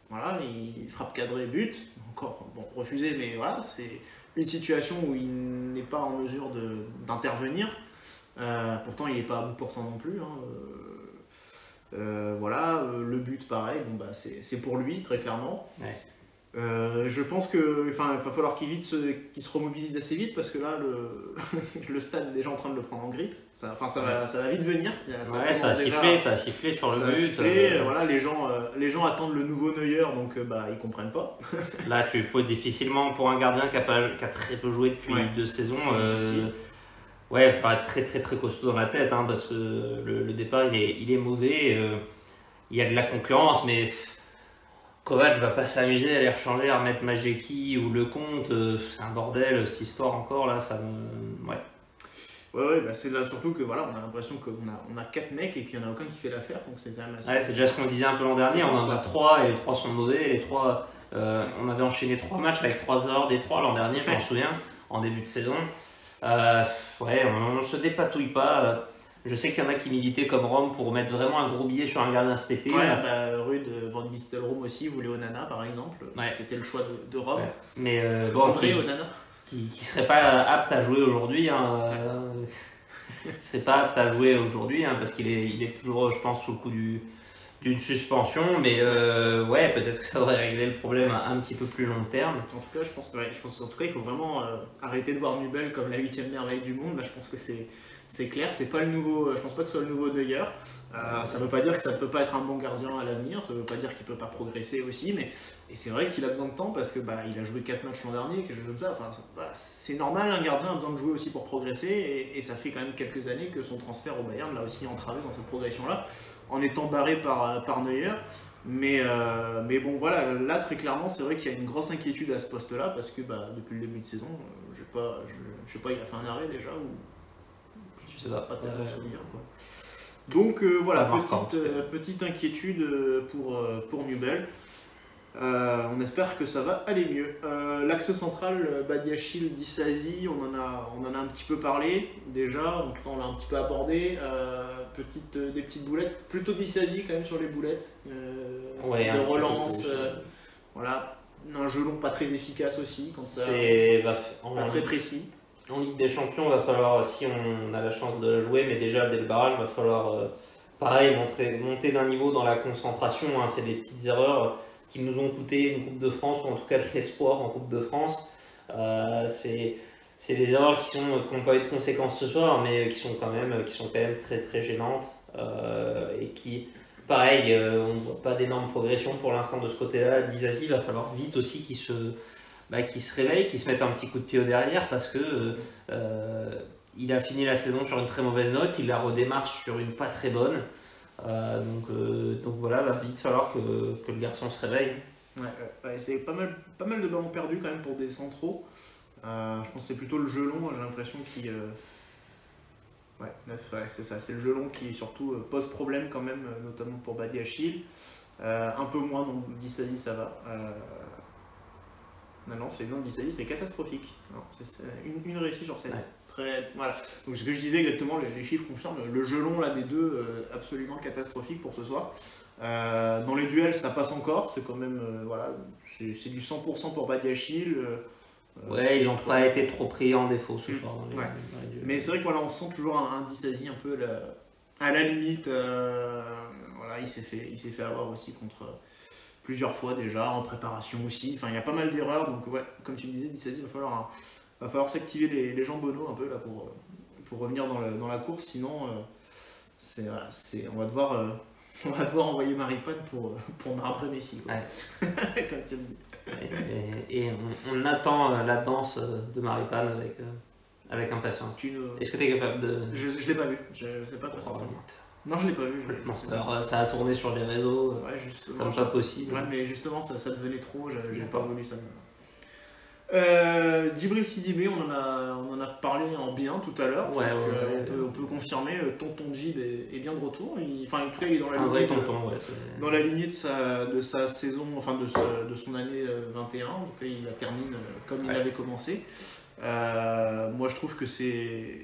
Voilà, il frappe cadré, but, encore bon, refusé, mais voilà, c'est une situation où il n'est pas en mesure d'intervenir. Pourtant, il n'est pas à bout portant non plus. Hein. Voilà, le but, pareil, bon, c'est pour lui, très clairement. Ouais. Je pense qu'il va falloir qu'il se remobilise assez vite, parce que là, le stade est déjà en train de le prendre en grippe. Ça va vite venir. Ça a sifflé sur le but. Voilà, les gens attendent le nouveau Neuer, donc ils comprennent pas. Là, tu peux difficilement, pour un gardien qui a très peu joué depuis 2 saisons, il faudra être très très très costaud dans la tête, hein, parce que le départ il est mauvais. Il y a de la concurrence, mais Kovac va pas s'amuser à les rechanger, à remettre Majeki ou Lecomte. C'est un bordel cette histoire encore là, ça me. Ouais, c'est là surtout que voilà, on a l'impression qu'on a 4 mecs et qu'il n'y en a aucun qui fait l'affaire, donc c'est quand même assez. Ouais, c'est déjà ce qu'on se disait un peu l'an dernier, on en a 3 et les 3 sont mauvais. Les 3, on avait enchaîné 3 matchs avec 3 erreurs des 3 l'an dernier, je m'en souviens, en début de saison. On ne se dépatouille pas. Je sais qu'il y en a qui militaient comme Rome pour mettre vraiment un gros billet sur un gardien cet été. Rude, Van Nistelrooy aussi voulait Onana par exemple. Ouais. C'était le choix de Rome. Ouais. Mais André Onana. Qui serait pas apte à jouer aujourd'hui. Serait pas apte à jouer aujourd'hui, hein, parce qu'il est toujours, je pense, sous le coup d'une suspension. Mais peut-être que ça devrait régler le problème à un petit peu plus long terme. En tout cas, je pense en tout cas, il faut vraiment arrêter de voir Nubel comme la 8e merveille du monde. Là, je pense que c'est clair, c'est pas le nouveau. Je pense pas que ce soit le nouveau Neuer. Ça veut pas dire que ça peut pas être un bon gardien à l'avenir, ça veut pas dire qu'il peut pas progresser aussi, et c'est vrai qu'il a besoin de temps parce que il a joué 4 matchs l'an dernier, quelque chose comme ça. C'est normal, un gardien a besoin de jouer aussi pour progresser, et ça fait quand même quelques années que son transfert au Bayern l'a aussi entravé dans cette progression-là, en étant barré par Neuer. Mais bon, voilà, là très clairement, c'est vrai qu'il y a une grosse inquiétude à ce poste-là parce que depuis le début de saison, je sais pas, il a fait un arrêt déjà ou. Je sais pas tellement souvenir, quoi. Donc voilà, petite inquiétude pour Nubel. On espère que ça va aller mieux. L'axe central, Badiachil, Disasi, on en a un petit peu parlé déjà, en tout cas on l'a un petit peu abordé. Des petites boulettes, plutôt Disasi quand même sur les boulettes, de relance. Voilà, un jeu long pas très efficace aussi, pas très précis. En Ligue des Champions, il va falloir, si on a la chance de la jouer, mais déjà dès le barrage, il va falloir monter d'un niveau dans la concentration. Hein. C'est des petites erreurs qui nous ont coûté une Coupe de France, ou en tout cas de l'espoir en Coupe de France. c'est des erreurs qui n'ont pas eu de conséquences ce soir, mais qui sont quand même très très gênantes. Et qui, pareil, on ne voit pas d'énormes progressions pour l'instant de ce côté-là. Disasi, il va falloir vite aussi qu'il se réveille, qu'il se mette un petit coup de pied au derrière, parce que il a fini la saison sur une très mauvaise note, il la redémarre sur une pas très bonne. Donc voilà, va vite falloir que le garçon se réveille. Ouais, c'est pas mal de ballons perdus quand même pour des centraux. Je pense que c'est plutôt le gelon, j'ai l'impression qu'il... Ouais, 9, c'est ça, c'est le gelon qui surtout pose problème quand même, notamment pour Badiachil. Un peu moins, donc Disasi ça va. Non, Disasi c'est catastrophique. Non, c'est une réussite sur 7. Ouais. Voilà. Donc ce que je disais exactement, les chiffres confirment, le gelon là, des deux, absolument catastrophique pour ce soir. Dans les duels ça passe encore, c'est quand même, voilà, c'est du 100% pour Badiachil. Ouais, ils n'ont pas été trop pris en défaut ce soir. Dans les mais c'est vrai que voilà, on sent toujours un Disasi un peu à la limite. Voilà, il s'est fait avoir aussi contre plusieurs fois déjà, en préparation aussi. Enfin, il y a pas mal d'erreurs, donc ouais, comme tu disais, Disasi, va falloir s'activer les jambonneaux un peu là pour revenir dans la course, sinon on va devoir envoyer Maripane pour marbrer Messi. Quoi. Ouais. Comme tu le dis. Et on attend la danse de Maripane avec impatience. Est-ce que tu es capable de... Je l'ai pas vu, je sais pas quoi ça ressemble. Non, je l'ai pas vu. Alors, ça a tourné sur les réseaux, comme pas possible. Ouais, mais justement, ça devenait trop, j'ai pas voulu ça. Djibril Sidibé, on en a parlé en bien tout à l'heure. On peut confirmer, Tonton Djib est bien de retour. En tout cas, il est dans la lignée, dans la lignée de sa saison, enfin de son année 21. Donc il la termine comme il avait commencé. Moi, je trouve que c'est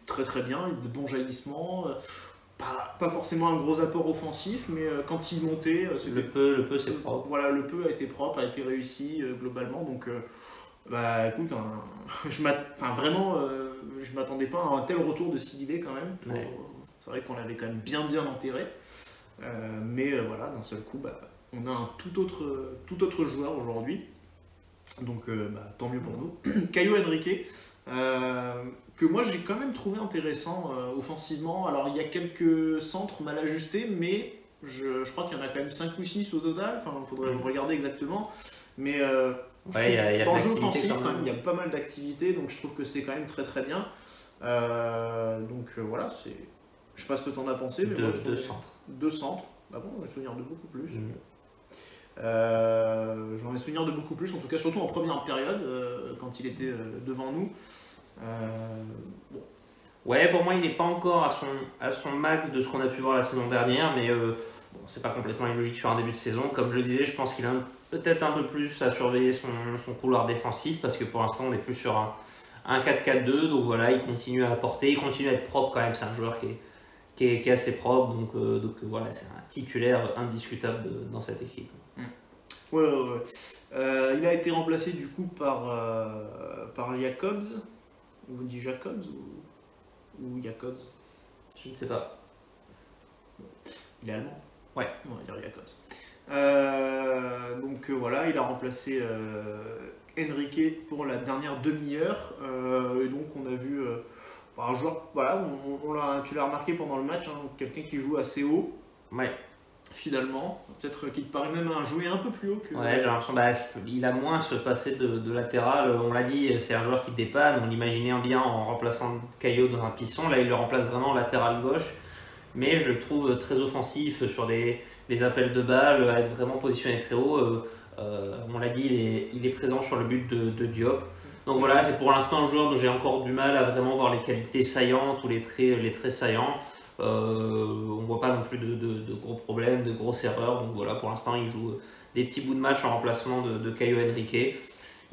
très très bien, de bons jaillissements. Pas forcément un gros apport offensif, mais quand il montait, c'était... Le peu c'est propre. Voilà, le peu a été propre, a été réussi globalement, donc écoute, je m'attendais pas à un tel retour de Sidibé quand même. C'est vrai qu'on l'avait quand même bien enterré, mais voilà, d'un seul coup, on a un tout autre joueur aujourd'hui, donc tant mieux pour nous. Caio Henrique, que moi j'ai quand même trouvé intéressant offensivement. Alors il y a quelques centres mal ajustés, mais je crois qu'il y en a quand même 5 ou 6 au total, enfin il faudrait regarder exactement, mais dans le jeu offensif quand même, il y a pas mal d'activités, donc je trouve que c'est quand même très très bien. Voilà, je sais pas ce que tu en as pensé, mais moi je trouve 2 centres, bon, on a souvenir de beaucoup plus. J'en ai souvenir de beaucoup plus, en tout cas surtout en première période, quand il était devant nous. Ouais, pour moi il n'est pas encore à son max de ce qu'on a pu voir la saison dernière, mais c'est pas complètement illogique sur un début de saison. Comme je le disais, je pense qu'il a peut-être un peu plus à surveiller son couloir défensif, parce que pour l'instant on est plus sur un 4-4-2, donc voilà, il continue à apporter, il continue à être propre quand même, c'est un joueur qui est assez propre, donc voilà, c'est un titulaire indiscutable dans cette équipe. Ouais. Il a été remplacé du coup par Jacobs. On dit Jacobs ou Jacobs? Je ne sais pas. Il est allemand? Ouais. On va dire Jacobs. Donc voilà, il a remplacé Henrique pour la dernière demi-heure. Et donc on a vu un joueur, voilà, tu l'as remarqué pendant le match, quelqu'un qui joue assez haut. Ouais. Finalement, peut-être qu'il te paraît même jouer un peu plus haut que... Ouais, j'ai l'impression il a moins ce passé de latéral. On l'a dit, c'est un joueur qui dépanne. On l'imaginait bien en remplaçant Caio dans un pisson. Là, il le remplace vraiment latéral gauche. Mais je le trouve très offensif sur les appels de balles, à être vraiment positionné très haut. On l'a dit, il est présent sur le but de Diop. Donc voilà, c'est pour l'instant un joueur dont j'ai encore du mal à vraiment voir les qualités saillantes ou les traits saillants. On ne voit pas non plus de gros problèmes, de grosses erreurs. Donc voilà, pour l'instant, il joue des petits bouts de match en remplacement de Caio Henrique.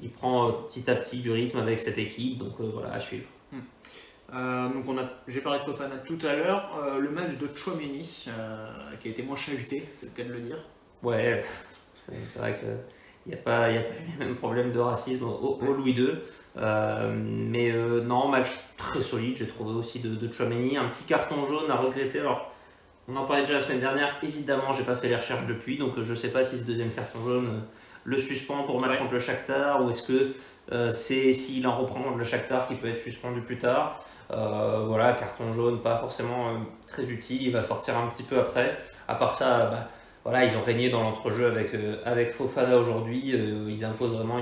Il prend petit à petit du rythme avec cette équipe, donc voilà, à suivre. Donc j'ai parlé de Fofana tout à l'heure. Le match de Tchouaméni, qui a été moins chahuté, c'est le cas de le dire. Ouais, c'est vrai qu'il n'y a pas eu les mêmes problèmes de racisme au Louis II. Mais non, match très solide, j'ai trouvé aussi de Tchouaméni. Un petit carton jaune à regretter. Alors, on en parlait déjà la semaine dernière. Évidemment, j'ai pas fait les recherches depuis, donc je sais pas si ce deuxième carton jaune le suspend pour le match contre le Shakhtar, ou est-ce que c'est s'il en reprend contre le Shakhtar qui peut être suspendu plus tard. Voilà, carton jaune, pas forcément très utile, il va sortir un petit peu après. À part ça, voilà, ils ont régné dans l'entrejeu avec Fofana aujourd'hui, ils imposent vraiment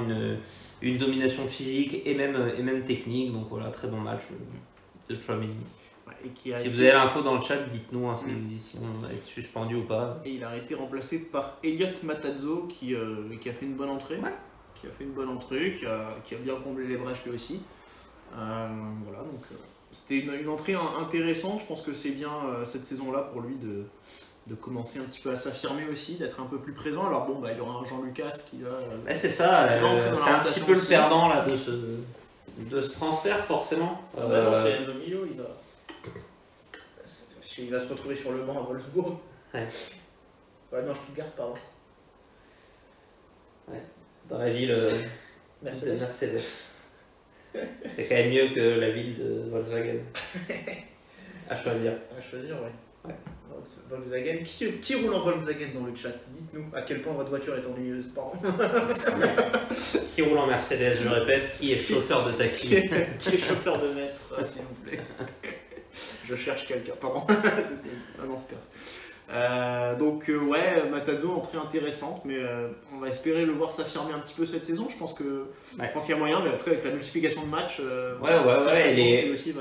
une domination physique et même technique, donc voilà, très bon match de Tchouaméni. Si vous avez l'info dans le chat, dites-nous hein, si on va être suspendu ou pas. Et il a été remplacé par Elliot Matarazzo qui a fait une bonne entrée. Ouais. Qui a fait une bonne entrée, qui a bien comblé les brèches lui aussi. Voilà, donc c'était une entrée intéressante. Je pense que c'est bien cette saison-là pour lui de commencer un petit peu à s'affirmer aussi, d'être un peu plus présent. Alors bon, il y aura un Jean Lucas qui va... c'est ça, c'est un petit peu le perdant là, de ce transfert forcément. Non, c'est Enzo Mio, il va se retrouver sur le banc à Wolfsburg. Ouais, non, Stuttgart, pardon. Ouais. Dans la ville de Mercedes. C'est quand même mieux que la ville de Volkswagen. À choisir. À choisir, ouais. Volkswagen. Qui roule en Volkswagen dans le chat? Dites-nous à quel point votre voiture est ennuyeuse. Pardon. Qui roule en Mercedes, je répète, qui est chauffeur de taxi. Qui est chauffeur de maître, s'il vous plaît. Je cherche quelqu'un. Pardon. Non, c'est perse. Donc ouais, Matarazzo, entrée intéressante, mais on va espérer le voir s'affirmer un petit peu cette saison. Je pense qu'il y a moyen, mais en tout cas avec la multiplication de matchs,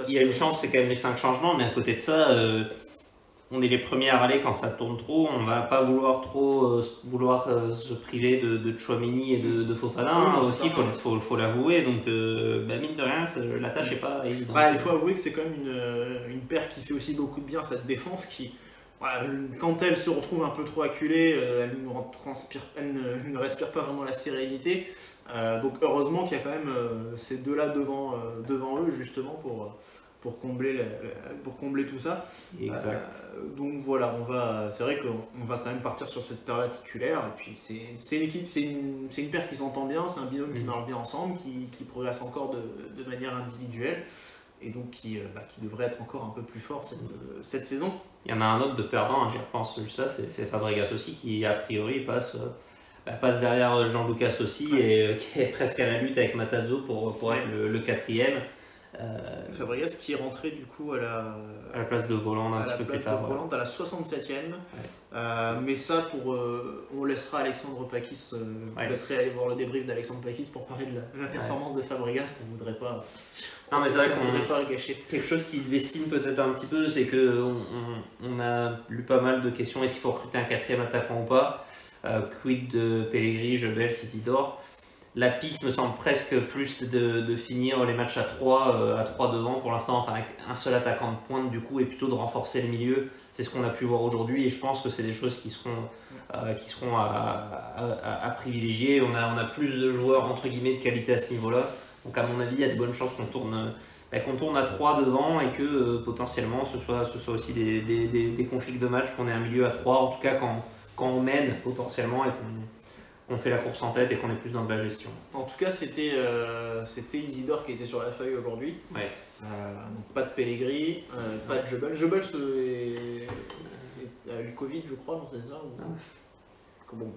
il y a une chance, c'est quand même les 5 changements, mais à côté de ça, on est les premiers à râler quand ça tourne trop. On va pas vouloir se priver de Tchouaméni et de Fofana aussi, il faut l'avouer. Donc mine de rien, la tâche n'est pas évidente. Il faut avouer que c'est quand même une paire qui fait aussi beaucoup de bien, cette défense qui... Voilà, quand elle se retrouve un peu trop acculée, elle ne respire pas vraiment la sérénité. Donc heureusement qu'il y a quand même ces deux-là devant eux justement pour combler tout ça. Exact. Donc voilà, c'est vrai qu'on va quand même partir sur cette paire-là titulaire. Et puis c'est une équipe, c'est une paire qui s'entend bien, c'est un binôme qui marche bien ensemble, qui progresse encore de manière individuelle. Et donc qui devrait être encore un peu plus fort cette saison. Il y en a un autre de perdant, j'y repense juste là, c'est Fabregas aussi, qui a priori passe derrière Jean Lucas aussi, et qui est presque à la lutte avec Matarazzo pour être le quatrième. Fabregas qui est rentré du coup à la place de Volante un petit peu plus tard. À la 67e. Mais ça, on laissera Alexandre Pakis, on laisserait aller voir le débrief d'Alexandre Pakis pour parler de la performance de Fabregas. On ne voudrait pas... Non, mais c'est vrai pas le gâcher. Quelque chose qui se dessine peut-être un petit peu, c'est qu'on a lu pas mal de questions. Est-ce qu'il faut recruter un 4e attaquant ou pas? Quid de Pellegrini, Jebel, Isidore? La piste me semble presque plus de finir les matchs à 3 devant pour l'instant, enfin avec un seul attaquant de pointe du coup, et plutôt de renforcer le milieu. C'est ce qu'on a pu voir aujourd'hui, et je pense que c'est des choses qui seront à privilégier. On a plus de joueurs entre guillemets de qualité à ce niveau-là. Donc à mon avis, il y a de bonnes chances qu'on tourne à 3 devant, et que potentiellement ce soit aussi des conflits de match, qu'on ait un milieu à 3, en tout cas quand on mène potentiellement et qu'on fait la course en tête et qu'on est plus dans de la gestion. En tout cas, c'était Isidore qui était sur la feuille aujourd'hui. Ouais. Donc pas de Pellegrini, pas de Jebel. Jebel a eu le Covid, je crois, dans cette zone. Bon.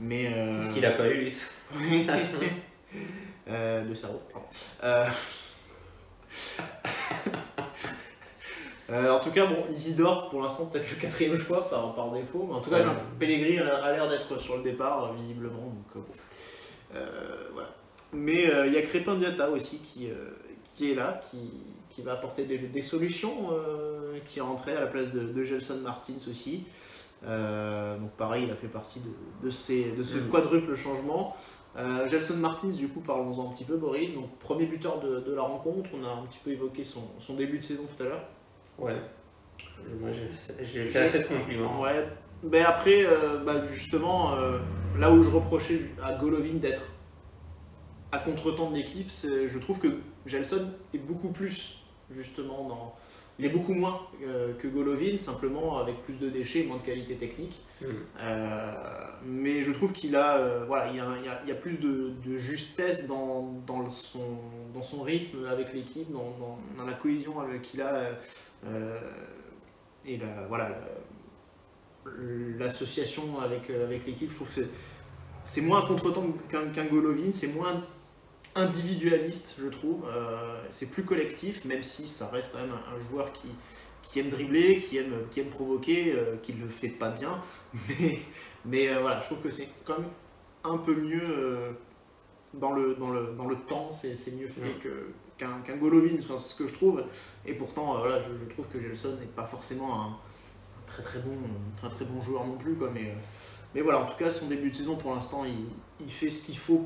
Mais qu'est-ce qu'il a pas eu, lui? De cerveau, pardon. En tout cas, bon, Isidore pour l'instant peut-être le 4e choix par défaut, mais en tout cas, Pellegrini a l'air d'être sur le départ visiblement, donc voilà. Mais il y a Crépin Diatta aussi qui est là, qui va apporter des solutions, qui est rentré à la place de Gelson Martins aussi. Donc pareil, il a fait partie de ce quadruple changement. Gelson Martins, du coup, parlons-en un petit peu, Boris. Donc, premier buteur de la rencontre, on a un petit peu évoqué son début de saison tout à l'heure. Ouais. Moi, j'ai fait assez de compliments. Ouais. Mais après, justement, là où je reprochais à Golovin d'être à contre-temps de l'équipe, je trouve que Gelson est beaucoup plus, justement, il est beaucoup moins que Golovin, simplement avec plus de déchets, moins de qualité technique. Mais je trouve qu'il a, il y a plus de justesse dans son rythme avec l'équipe, dans la cohésion qu'il a, et l'association avec l'équipe. Je trouve que c'est moins un contretemps qu'un Golovin, c'est moins individualiste, je trouve. C'est plus collectif, même si ça reste quand même un joueur qui aime dribbler, qui aime provoquer, qui le fait pas bien. Mais voilà, je trouve que c'est quand même un peu mieux dans le temps, c'est mieux fait qu'un Golovin, c'est ce que je trouve. Et pourtant, voilà, je trouve que Gelson n'est pas forcément un très bon joueur non plus, quoi. Mais voilà, en tout cas, son début de saison, pour l'instant, il fait ce qu'il faut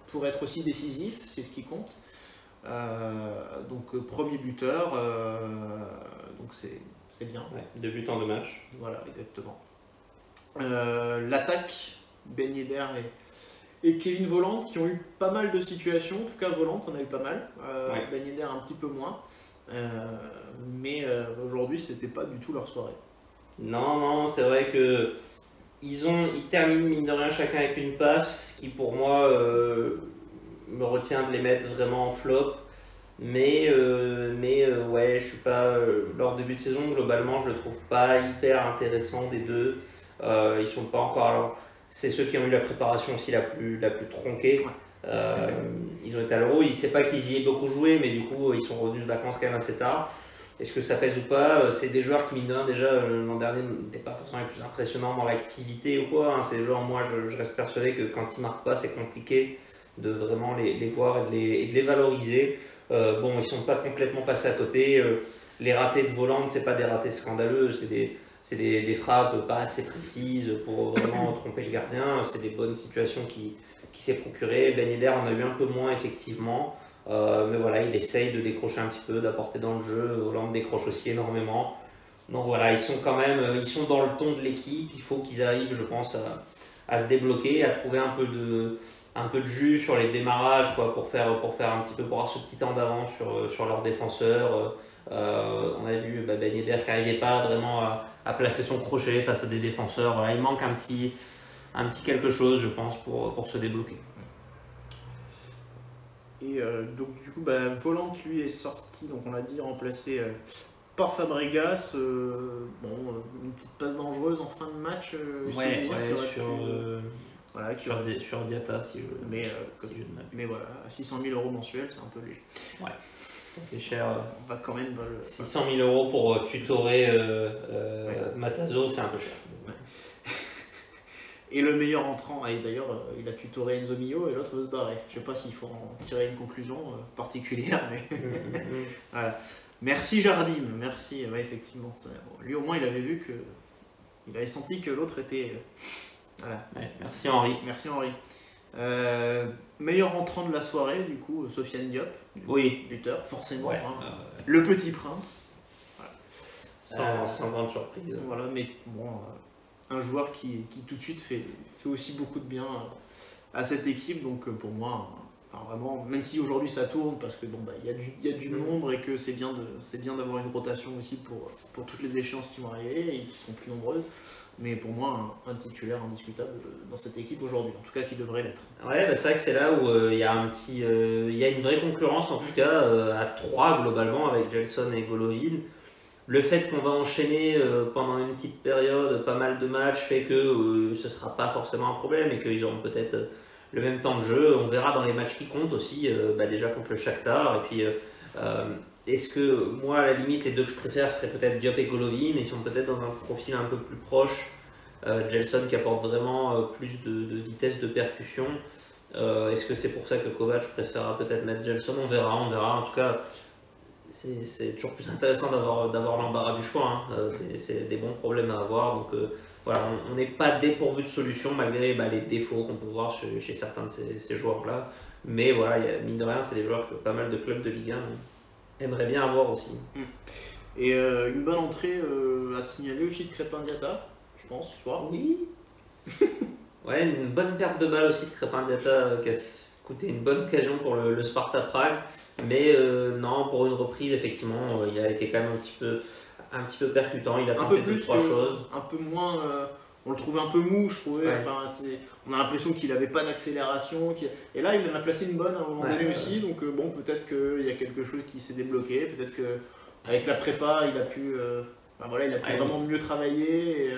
pour être aussi décisif, c'est ce qui compte. Donc premier buteur, donc c'est bien. Ouais, 2 buts en 2 matchs. Voilà, exactement. L'attaque, Ben Yedder et Kevin Volland qui ont eu pas mal de situations, en tout cas Volland on a eu pas mal, Ouais. Ben Yedder un petit peu moins, mais aujourd'hui c'était pas du tout leur soirée. Non, c'est vrai que ils terminent mine de rien chacun avec une passe, ce qui pour moi me retient de les mettre vraiment en flop. Mais ouais, je suis pas. Leur début de saison, globalement, je le trouve pas hyper intéressant des deux. Ils sont pas encore. Alors, c'est ceux qui ont eu la préparation aussi la plus tronquée. Ils ont été à l'Euro, il ne sait pas qu'ils y aient beaucoup joué, mais du coup, ils sont revenus de vacances quand même assez tard. Est-ce que ça pèse ou pas? C'est des joueurs qui, mine de rien, déjà l'an dernier, n'étaient pas forcément les plus impressionnants dans l'activité ou quoi. Hein. C'est des joueurs, moi, je reste persuadé que quand ils marquent pas, c'est compliqué de vraiment les voir et de les valoriser. Bon, ils sont pas complètement passés à côté. Les ratés de Volland, c'est pas des ratés scandaleux, c'est des frappes pas assez précises pour vraiment tromper le gardien. C'est des bonnes situations qui s'est procuré. Ben Yedder en a eu un peu moins effectivement, mais voilà, il essaye de décrocher un petit peu, d'apporter dans le jeu. Volland décroche aussi énormément. Donc voilà, ils sont quand même, ils sont dans le ton de l'équipe. Il faut qu'ils arrivent, je pense, à se débloquer, à trouver un peu de jus sur les démarrages, quoi, pour faire un petit peu, pour avoir ce petit temps d'avance sur leurs défenseurs. On a vu Ben Yedder qui n'arrivait pas vraiment à placer son crochet face à des défenseurs. Voilà, il manque un petit quelque chose, je pense, pour se débloquer. Et donc du coup, Volland lui est sorti, donc on l'a dit, remplacé par Fabregas. Une petite passe dangereuse en fin de match. Sur Diatta, si je mais ne m'abuse. mais voilà, à 600 000 € mensuels, c'est un peu léger. Ouais, ça fait cher. On va quand même 600 000 € pour tutorer Matazo, c'est un peu cher. Ouais. Et le meilleur entrant, et d'ailleurs, il a tutoré Enzo Mio et l'autre veut se barrer. Je sais pas s'il faut en tirer une conclusion particulière, mais voilà. Merci Jardim, merci. Ouais, effectivement. Lui au moins, il avait vu que, il avait senti que l'autre était. Voilà. Ouais, merci Henri. Merci Henri. Meilleur entrant de la soirée, du coup, Sofiane Diop, oui. buteur, forcément. Ouais, le petit prince. Voilà. Sans grande surprise. Voilà, mais bon, un joueur qui tout de suite fait aussi beaucoup de bien à cette équipe, donc pour moi, vraiment, même si aujourd'hui ça tourne, parce que y a du nombre et que c'est bien d'avoir une rotation aussi pour toutes les échéances qui vont arriver et qui seront plus nombreuses. Mais pour moi, un titulaire indiscutable dans cette équipe aujourd'hui, en tout cas qui devrait l'être. Ouais, c'est vrai que c'est là où il y a une vraie concurrence, en tout cas, à 3 globalement, avec Gelson et Golovin. Le fait qu'on va enchaîner pendant une petite période pas mal de matchs fait que ce ne sera pas forcément un problème et qu'ils auront peut-être le même temps de jeu. On verra dans les matchs qui comptent aussi, déjà contre le Shakhtar. Et puis, est-ce que moi, à la limite, les deux que je préfère seraient peut-être Diop et Golovin, mais ils sont peut-être dans un profil un peu plus proche. Gelson qui apporte vraiment plus de vitesse de percussion. Est-ce que c'est pour ça que Kovac préférera peut-être mettre Gelson? On verra. En tout cas, c'est toujours plus intéressant d'avoir l'embarras du choix. Hein. C'est des bons problèmes à avoir. Donc voilà, on n'est pas dépourvu de solutions malgré les défauts qu'on peut voir chez certains de ces joueurs-là. Mais voilà, mine de rien, c'est des joueurs que pas mal de clubs de Ligue 1 aimeraient bien avoir aussi. Et une bonne entrée à signaler aussi de Crépin Diatta, je pense, ce soir. Oui. Ouais, une bonne perte de balle aussi de Crépin Diatta qui a coûté une bonne occasion pour le Sparta Prague. Mais non, pour une reprise, effectivement, il a été quand même un petit peu percutant. Il a tenté 2-3 choses. Un peu moins. On le trouvait un peu mou, je trouvais. Ouais. Enfin, on a l'impression qu'il n'avait pas d'accélération. Et là, il en a placé une bonne à un moment donné aussi. Donc, bon, peut-être qu'il y a quelque chose qui s'est débloqué. Peut-être qu'avec la prépa, il a pu, il a pu vraiment mieux travailler.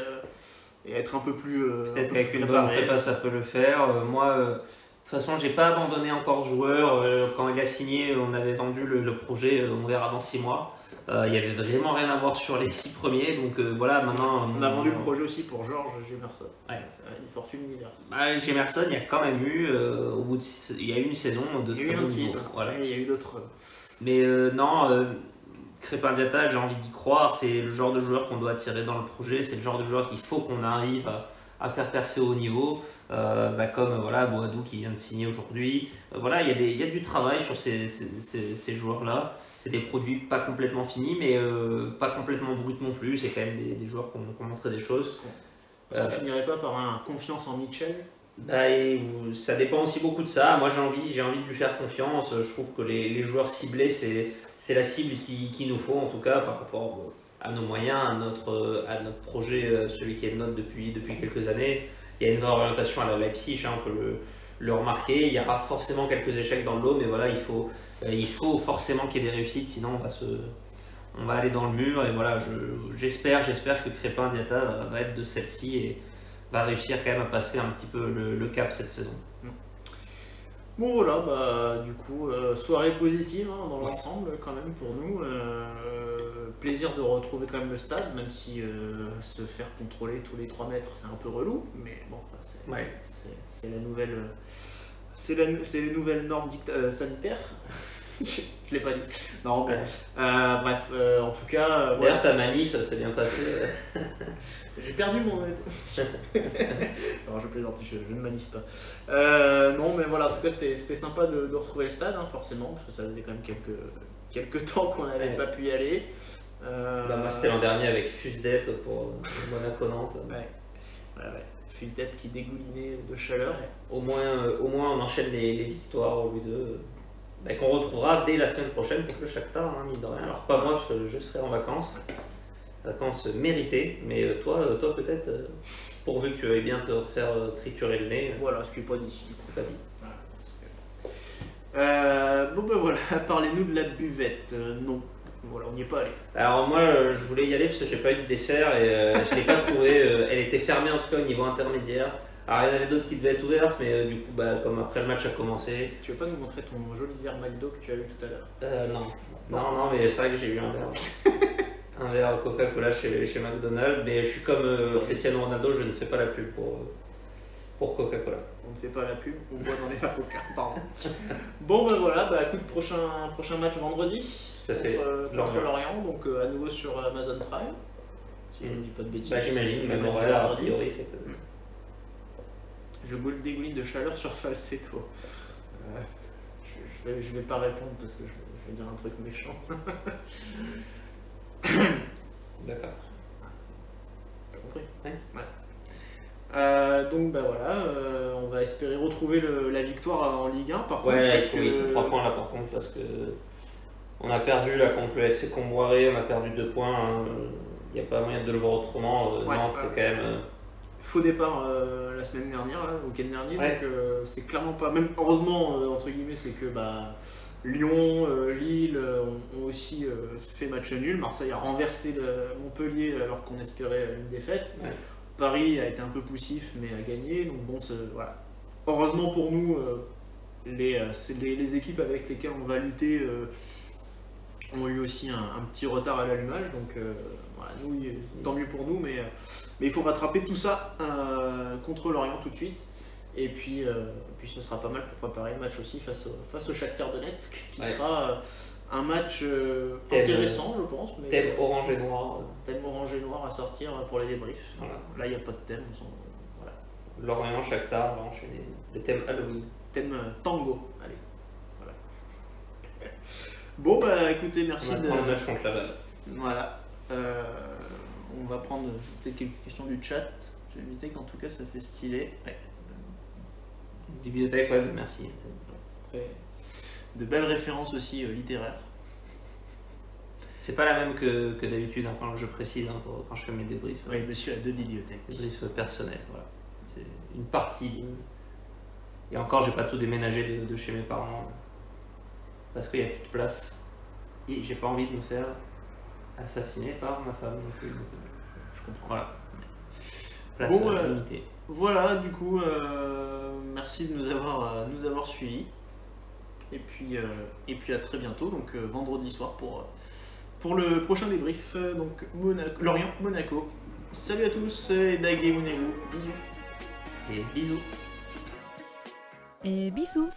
et être un peu plus peut-être qu'avec une bonne prépa ça peut le faire. Moi, de toute façon, j'ai pas abandonné encore joueur. Quand il a signé, on avait vendu le projet, on verra dans 6 mois. Il y avait vraiment rien à voir sur les 6 premiers, donc voilà, maintenant... On a vendu le projet aussi pour Georges Gemerson. Ouais. C'est une fortune diverse. Gemerson, il y a quand même eu, au bout de il y a eu une saison de il y a eu un titre, voilà. Il y a eu d'autres... Mais non, Crépin Diatta, j'ai envie d'y croire, c'est le genre de joueur qu'on doit attirer dans le projet, c'est le genre de joueur qu'il faut qu'on arrive à faire percer au haut niveau, comme voilà, Boadou qui vient de signer aujourd'hui. Voilà, il y a du travail sur ces joueurs-là. C'est des produits pas complètement finis, mais pas complètement bruts non plus. C'est quand même des joueurs qui ont montré des choses. Est-ce qu'on finirait pas par un confiance en Mitchell? Ça dépend aussi beaucoup de ça. Moi, j'ai envie de lui faire confiance. Je trouve que les joueurs ciblés, c'est la cible qu'il nous faut, en tout cas, par rapport à nos moyens, à notre projet, celui qui est le nôtre depuis quelques années. Il y a une vraie orientation à la Leipzig, on peut le remarquer. Il y aura forcément quelques échecs dans le lot, mais voilà, il faut forcément qu'il y ait des réussites, sinon on va aller dans le mur. Et voilà, j'espère que Crépin Diatta va être de celle-ci et va réussir quand même à passer un petit peu le cap cette saison. Bon voilà, du coup, soirée positive dans l'ensemble quand même pour nous. Plaisir de retrouver quand même le stade, même si se faire contrôler tous les 3 mètres c'est un peu relou, mais bon, c'est la nouvelle... C'est les nouvelles normes sanitaires. Je l'ai pas dit. Non, mais, bref, en tout cas... D'ailleurs, ta manif s'est bien passée. J'ai perdu mon... non, je plaisante, je ne manif pas. Non, mais voilà, en tout cas, c'était sympa de retrouver le stade, forcément, parce que ça faisait quand même quelques temps qu'on n'avait pas pu y aller. Moi, c'était l'an dernier avec Fusdep pour Monaco-Nantes. Ouais. Fusdep qui dégoulinait de chaleur. Au moins on enchaîne les victoires au lieu de... qu'on retrouvera dès la semaine prochaine contre le Shakhtar, mine de rien. Alors pas moi, parce que je serai en vacances. Vacances méritées, mais toi peut-être, pourvu que tu veuilles bien te refaire triturer le nez. Voilà, ce qui n'est pas d'ici. Pas dit. Voilà, parlez-nous de la buvette. Non. Voilà, on n'y est pas allé. Alors moi je voulais y aller parce que j'ai pas eu de dessert et je l'ai pas trouvé. Elle était fermée en tout cas au niveau intermédiaire. Alors il y en avait d'autres qui devaient être ouvertes, mais du coup comme après le match a commencé. Tu veux pas nous montrer ton joli verre McDo que tu as eu tout à l'heure? Non, mais c'est vrai que j'ai eu un verre. Un verre Coca-Cola chez McDonald's, mais je suis comme Cristiano Ronaldo, je ne fais pas la pub pour Coca-Cola. On ne fait pas la pub, on boit dans les verres Coca, pardon. Bon voilà, écoute, prochain match vendredi. Tout à fait. Contre Lorient, donc à nouveau sur Amazon Prime. Si je ne dis pas de bêtises. J'imagine, même horaire a priori. Je dégouline de chaleur sur Falsetto. Je vais pas répondre parce que je vais dire un truc méchant. D'accord. T'as compris? Ouais. Donc voilà, on va espérer retrouver la victoire en Ligue 1 par contre. Il faut 3 points là par contre parce que on a perdu là contre le FC Comboiré, on a perdu 2 points, il n'y a pas moyen de le voir autrement. Nantes c'est quand même... Faux départ la semaine dernière, le week-end dernier, donc c'est clairement pas... Même heureusement, entre guillemets, c'est que Lyon, Lille ont aussi fait match nul. Marseille a renversé Montpellier alors qu'on espérait une défaite. Ouais. Paris a été un peu poussif mais a gagné. Donc bon, voilà. Heureusement pour nous, les équipes avec lesquelles on va lutter ont eu aussi un petit retard à l'allumage. Donc voilà, nous, tant mieux pour nous, mais il faut rattraper tout ça contre Lorient tout de suite. Et puis ce sera pas mal pour préparer le match aussi face au Shakhtar Donetsk, qui sera un match intéressant, je pense. Mais thème orange et noir. Thème orange et noir à sortir pour les débriefs. Voilà. Là, il n'y a pas de thème. Voilà. Lorient, Shakhtar, on va enchaîner. Le thème Halloween. Thème tango. Allez. Voilà. Bon, écoutez, merci de... le match contre Laval. Voilà. On va prendre peut-être quelques questions du chat. Je vais éviter qu'en tout cas, ça fait stylé. Ouais. Bibliothèque, merci. Après, de belles références aussi littéraires. C'est pas la même que d'habitude, quand je précise, quand je fais mes débriefs. Oui, monsieur a 2 bibliothèques. Débriefs personnels, voilà. C'est une partie. Et encore, j'ai pas tout déménagé de chez mes parents. Parce qu'il n'y a plus de place. Et j'ai pas envie de me faire assassiner par ma femme non plus. Je comprends. Voilà. Place limitée. Voilà, du coup, merci de nous avoir suivis. Et puis à très bientôt, donc vendredi soir pour le prochain débrief, donc Lorient-Monaco. Salut à tous et Dague Mounegou. Bisous. Et bisous. Et bisous.